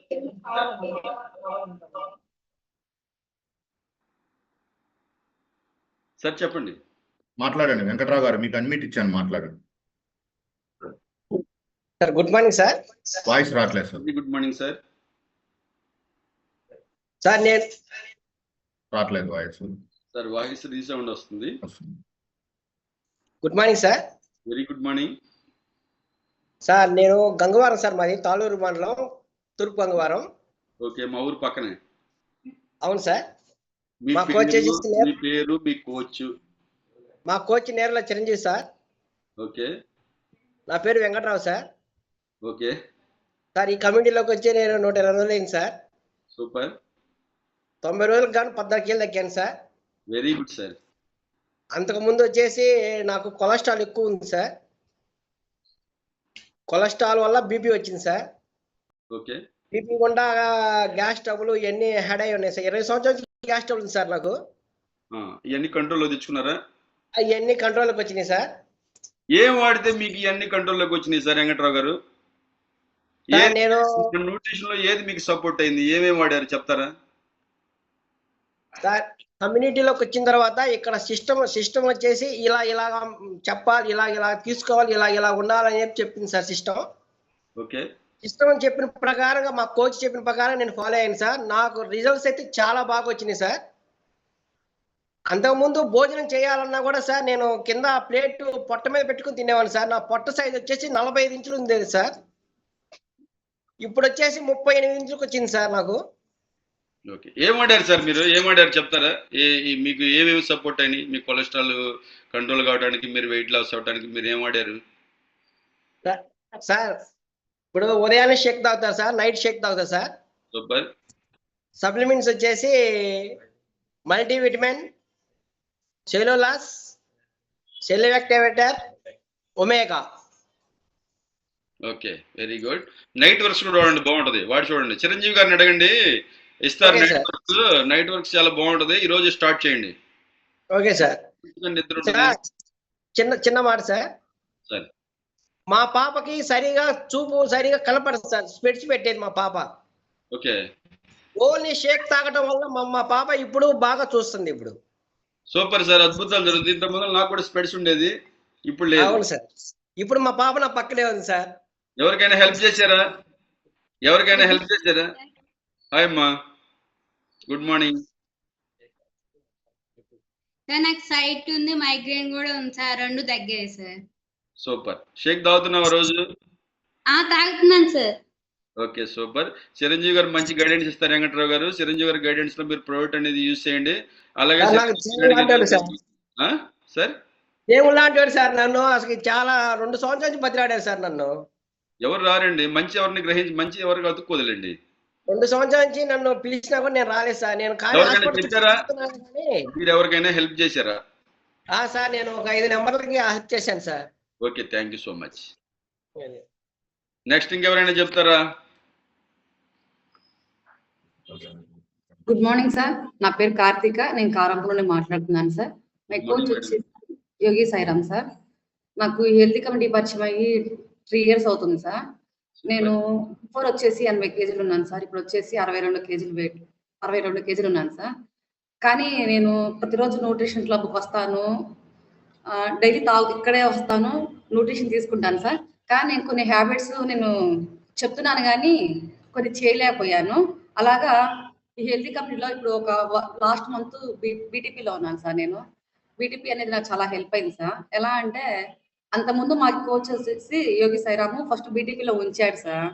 సార్ చెప్పండి. మాట్లాడండి వెంకట్రావు గారు, మీకు అన్మిట్ ఇచ్చాను, మాట్లాడండి sir. Good morning sir. Voice రావట్లేదు sir. Good morning sir. Sir నేను రావట్లేదు వాయిస్. సార్ వాయిస్ రీసౌండ్ వస్తుంది. Good morning sir. Very good morning sir. నేను గంగవరం సార్, మాది తాళూరు మండలం, తూర్పు గంగవరం. ఓకే, మా ఊరు పక్కనే. అవును సార్. మీ మా కోచ్ పేరు, మీ కోచ్? మా కోచ్ నేర్ల చిరంజీవి సార్. ఓకే. నా పేరు వెంకట్రావు సార్. Okay sir. ఈ కమ్యూనిటీలోకి వచ్చి నేను 120 రోజులు అయింది సార్. సూపర్. 90 రోజులకు గాను 14 కిలో తగ్గాను సార్. Very good sir. అంతకుముందు వచ్చేసి నాకు కొలెస్ట్రాల్ ఎక్కువ ఉంది సార్. కొలెస్ట్రాల్ వల్ల బీపీ వచ్చింది సార్. ఓకే. బీపీ గుండా గ్యాస్ ట్రబుల్ ఇవన్నీ హెడ్ అయి ఉన్నాయి సార్. 20 సంవత్సరాల నుంచి గ్యాస్ ట్రబుల్ ఉంది సార్ నాకు. ఇవన్నీ కంట్రోల్లో తెచ్చుకున్నారా? అవన్నీ కంట్రోల్కి వచ్చినాయి సార్. ఏం వాడితే మీకు ఇవన్నీ కంట్రోల్లోకి వచ్చినాయి సార్ వెంకట్రావు గారు? నేను న్యూట్రిషన్ లో ఏది మీకు సపోర్ట్ అయింది? ఏమేమి వాడారు చెప్తారా? సార్ కమ్యూనిటీలోకి వచ్చిన తర్వాత ఇక్కడ సిస్టమ్ వచ్చేసి ఇలా చెప్పాలి, ఇలా తీసుకోవాలి, ఇలా ఉండాలని చెప్పింది సార్ సిస్టమ్. ఓకే. సిస్టమ్ చెప్పిన ప్రకారంగా మా కోచ్ చెప్పిన ప్రకారం నేను ఫాలో అయ్యాను సార్. నాకు రిజల్ట్స్ అయితే చాలా బాగా వచ్చినాయి సార్. అంతకుముందు భోజనం చేయాలన్నా కూడా సార్ నేను కింద ప్లేట్ పొట్ట మీద పెట్టుకుని తినేవాడిని సార్. నా పొట్ట సైజ్ వచ్చేసి 45 ఇంచులు ఉండేది సార్. ఇప్పుడు వచ్చేసి 38 ఇంచులకు వచ్చింది సార్ నాకు. ఓకే. ఏం వాడారు సార్ మీరు? ఏం వాడారు చెప్తారా? మీకు ఏమేమి సపోర్ట్ అయినాయి? మీ కొలెస్ట్రాల్ కంట్రోల్ కావడానికి, మీరు వెయిట్ లాస్ అవడానికి మీరు ఏం వాడారు? సార్ ఇప్పుడు ఉదయాన్నే షేక్ తాగుతారు సార్, నైట్ షేక్ తాగుతారు సార్. సూపర్. సప్లిమెంట్స్ వచ్చేసి multivitamin, cellulose, cell activator, omega. Okay, very good. Night works కూడా వాడండి, బాగుంటది. వాడి చూడండి, చిరంజీవి గారిని అడగండి, ఇస్తారు. నైట్ వర్క్స్ చాలా బాగుంటది. ఈ రోజు స్టార్ట్ చేయండి. Okay sir. చిన్న మాట సార్. సరే. మా పాపకి చూపు సరిగా కనపడదు సార్. స్పెట్స్ పెట్టేది మా పాప. ఓకే. ఓన్లీ షేక్ తాగడం వల్ల మా పాప ఇప్పుడు బాగా చూస్తుంది. ఇప్పుడు సూపర్ సార్, అద్భుతాలు జరుగుతుంది. ఇంత ముందు నాకు కూడా స్పెట్స్ ఉండేది, ఇప్పుడు లేదు. అవును సార్. ఇప్పుడు మా పాప నా పక్కనే ఉంది సార్. ఎవరికైనా హెల్ప్ చేశారా? హాయ్ అమ్మా. Good morning. సార్ నాకు సైట్ ఉంది, మైగ్రేన్ కూడా ఉంది సార్, రెండు తగ్గాయి సార్. సూపర్. షేక్ తాగుతున్నావా రోజు? తాగుతున్నాను సార్. Okay super. చిరంజీవి గారు మంచి గైడెన్స్ ఇస్తారు వెంకట్రావు గారు. చిరంజీవి గారి గైడెన్స్ లో మీరు ప్రోడక్ట్ అనేది యూజ్ చేయండి. అలాగే సార్ దేవుడు లాంటి సార్, నన్ను అసలు చాలా 2 సంవత్సరాల నుంచి బతిలాడారు సార్ నన్ను. ఎవరు రారండి, మంచి ఎవరిని గ్రహించి మంచి ఎవరికి అతుక్కోదులేండి. 2 సంవత్సరాల నుంచి నన్ను పిలిచినా కూడా నేను రాలేదు సార్. నేను మీరు ఎవరికైనా హెల్ప్ చేశారా? సార్ నేను ఒక 5 నెంబర్లకి హెల్ప్ చేశాను sir. Okay, thank you so much. Next ఇంకెవరైనా చెప్తారా? గుడ్ మార్నింగ్ సార్, నా పేరు కార్తిక, నేను కారంపూర్ నుండి మాట్లాడుతున్నాను సార్. మై కోచ్ వచ్చి యోగి సాయిరామ్ సార్. నాకు హెల్తీ కమిటీ పరిచయం అయ్యి 3 years అవుతుంది సార్. నేను బిఫోర్ వచ్చేసి 80 kgs ఉన్నాను సార్. ఇప్పుడు వచ్చేసి 62 kgs వెయిట్, 62 kgs ఉన్నాను సార్. కానీ నేను ప్రతిరోజు న్యూట్రిషన్ క్లబ్కి వస్తాను, డైలీ ఇక్కడే వస్తాను, న్యూట్రిషన్ తీసుకుంటాను సార్. కానీ నేను కొన్ని హ్యాబిట్స్ నేను చెప్తున్నాను కానీ కొన్ని చేయలేకపోయాను. అలాగా ఈ హెల్తీ కంపెనీలో ఇప్పుడు ఒక లాస్ట్ మంత్ బీటీపీలో ఉన్నాను సార్. నేను బీటీపీ అనేది నాకు చాలా హెల్ప్ అయింది సార్. ఎలా అంటే అంతకుముందు మా కోచ్ వచ్చేసి యోగి సాయిరాము ఫస్ట్ బీటీపీలో ఉంచాడు సార్.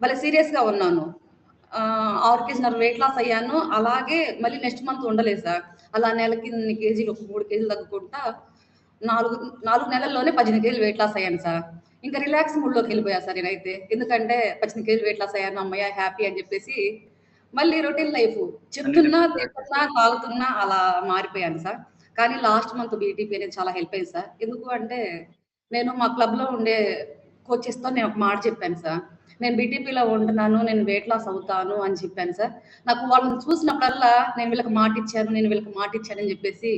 మళ్ళీ సీరియస్గా ఉన్నాను, 6 kgs వెయిట్ లాస్ అయ్యాను. అలాగే మళ్ళీ నెక్స్ట్ మంత్ ఉండలేదు సార్. అలా నెలకి 3 kgs 3 kgs తగ్గుకుంటా 4 నెలల్లోనే 18 kgs వెయిట్ లాస్ అయ్యాను సార్. ఇంకా రిలాక్స్ మూడ్లోకి వెళ్ళిపోయా సార్ నేనైతే. ఎందుకంటే 18 kgs వెయిట్ లాస్ అయ్యాను, అమ్మయ్య హ్యాపీ అని చెప్పేసి మళ్ళీ రొటీన్ లైఫ్ చెప్తున్నా తింటున్నా తాగుతున్నా అలా మారిపోయాను సార్. కానీ లాస్ట్ మంత్ బీటీపీ అనేది చాలా హెల్ప్ అయింది సార్. ఎందుకు అంటే నేను మా క్లబ్లో ఉండే కోచెస్తో నేను ఒక మాట చెప్పాను సార్. నేను బీటీపీలో ఉంటున్నాను, నేను వెయిట్ లాస్ అవుతాను అని చెప్పాను సార్. నాకు వాళ్ళని చూసినప్పుడల్లా నేను వీళ్ళకి మాట ఇచ్చాను అని చెప్పేసి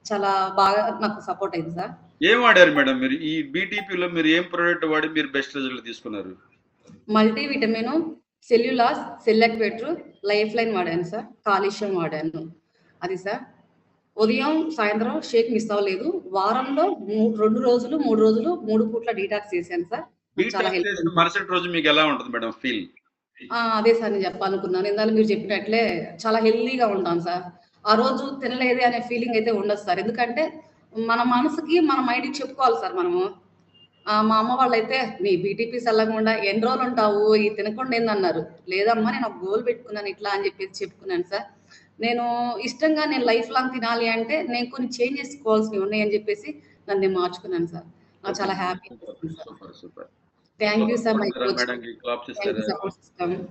చాలా బాగా నాకు సపోర్ట్ అయింది సార్. ఏం వాడారు మేడం మీరు ఈ బీటీపీలో? మీరు ఏం ప్రోడక్ట్ వాడి మీరు బెస్ట్ రిజల్ట్ తీసుకున్నారు? మల్టీ విటమిన్, సెల్యులాస్, సెల్లెక్వేటర్, లైఫ్ లైన్ వాడాను సార్. కాల్షియం వాడాను. అది సార్ ఉదయం సాయంత్రం షేక్ మిస్ అవ్వలేదు. వారంలో 2 రోజులు 3 రోజులు 3 పూట్ల డీటాక్స్ చేశాను సార్. చాలా హెల్ప్. మరుసటి రోజు మీకు ఎలా ఉంటుంది మేడం ఫీల్? అదే సార్ నేను చెప్పాలనుకున్నాను. ఇందాక మీరు చెప్పినట్లే చాలా హెల్తీగా ఉంటాను సార్. ఆ రోజు తినలేదే అనే ఫీలింగ్ అయితే ఉండదు సార్. ఎందుకంటే మన మనసుకి మన మైండ్కి చెప్పుకోవాలి సార్ మనము. మా అమ్మ వాళ్ళైతే నీ బీటీపీస్ వెళ్ళకుండా ఎన్ని రోజులు ఉంటావు, ఈ తినకుండా ఏందన్నారు. లేదమ్మా నేను ఒక గోల్ పెట్టుకున్నాను ఇట్లా అని చెప్పేసి చెప్పుకున్నాను సార్. నేను ఇష్టంగా నేను లైఫ్ లాంగ్ తినాలి అంటే నేను కొన్ని చేంజ్ చేసుకోవాల్సినవి ఉన్నాయని చెప్పేసి నన్ను నేను మార్చుకున్నాను సార్. నాకు చాలా happy. Thank you sir. My coach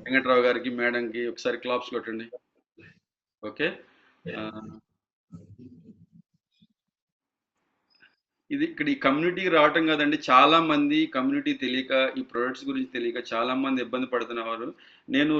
Venkatrao గారికి మేడంకి ఒకసారి క్లాప్స్ కొట్టండి. ఓకే, ఇది ఇక్కడ ఈ కమ్యూనిటీకి రావటం కాదండి, చాలా మంది కమ్యూనిటీ తెలియక ఈ ప్రొడక్ట్స్ గురించి తెలియక చాలా మంది ఇబ్బంది పడుతున్నారు. నేను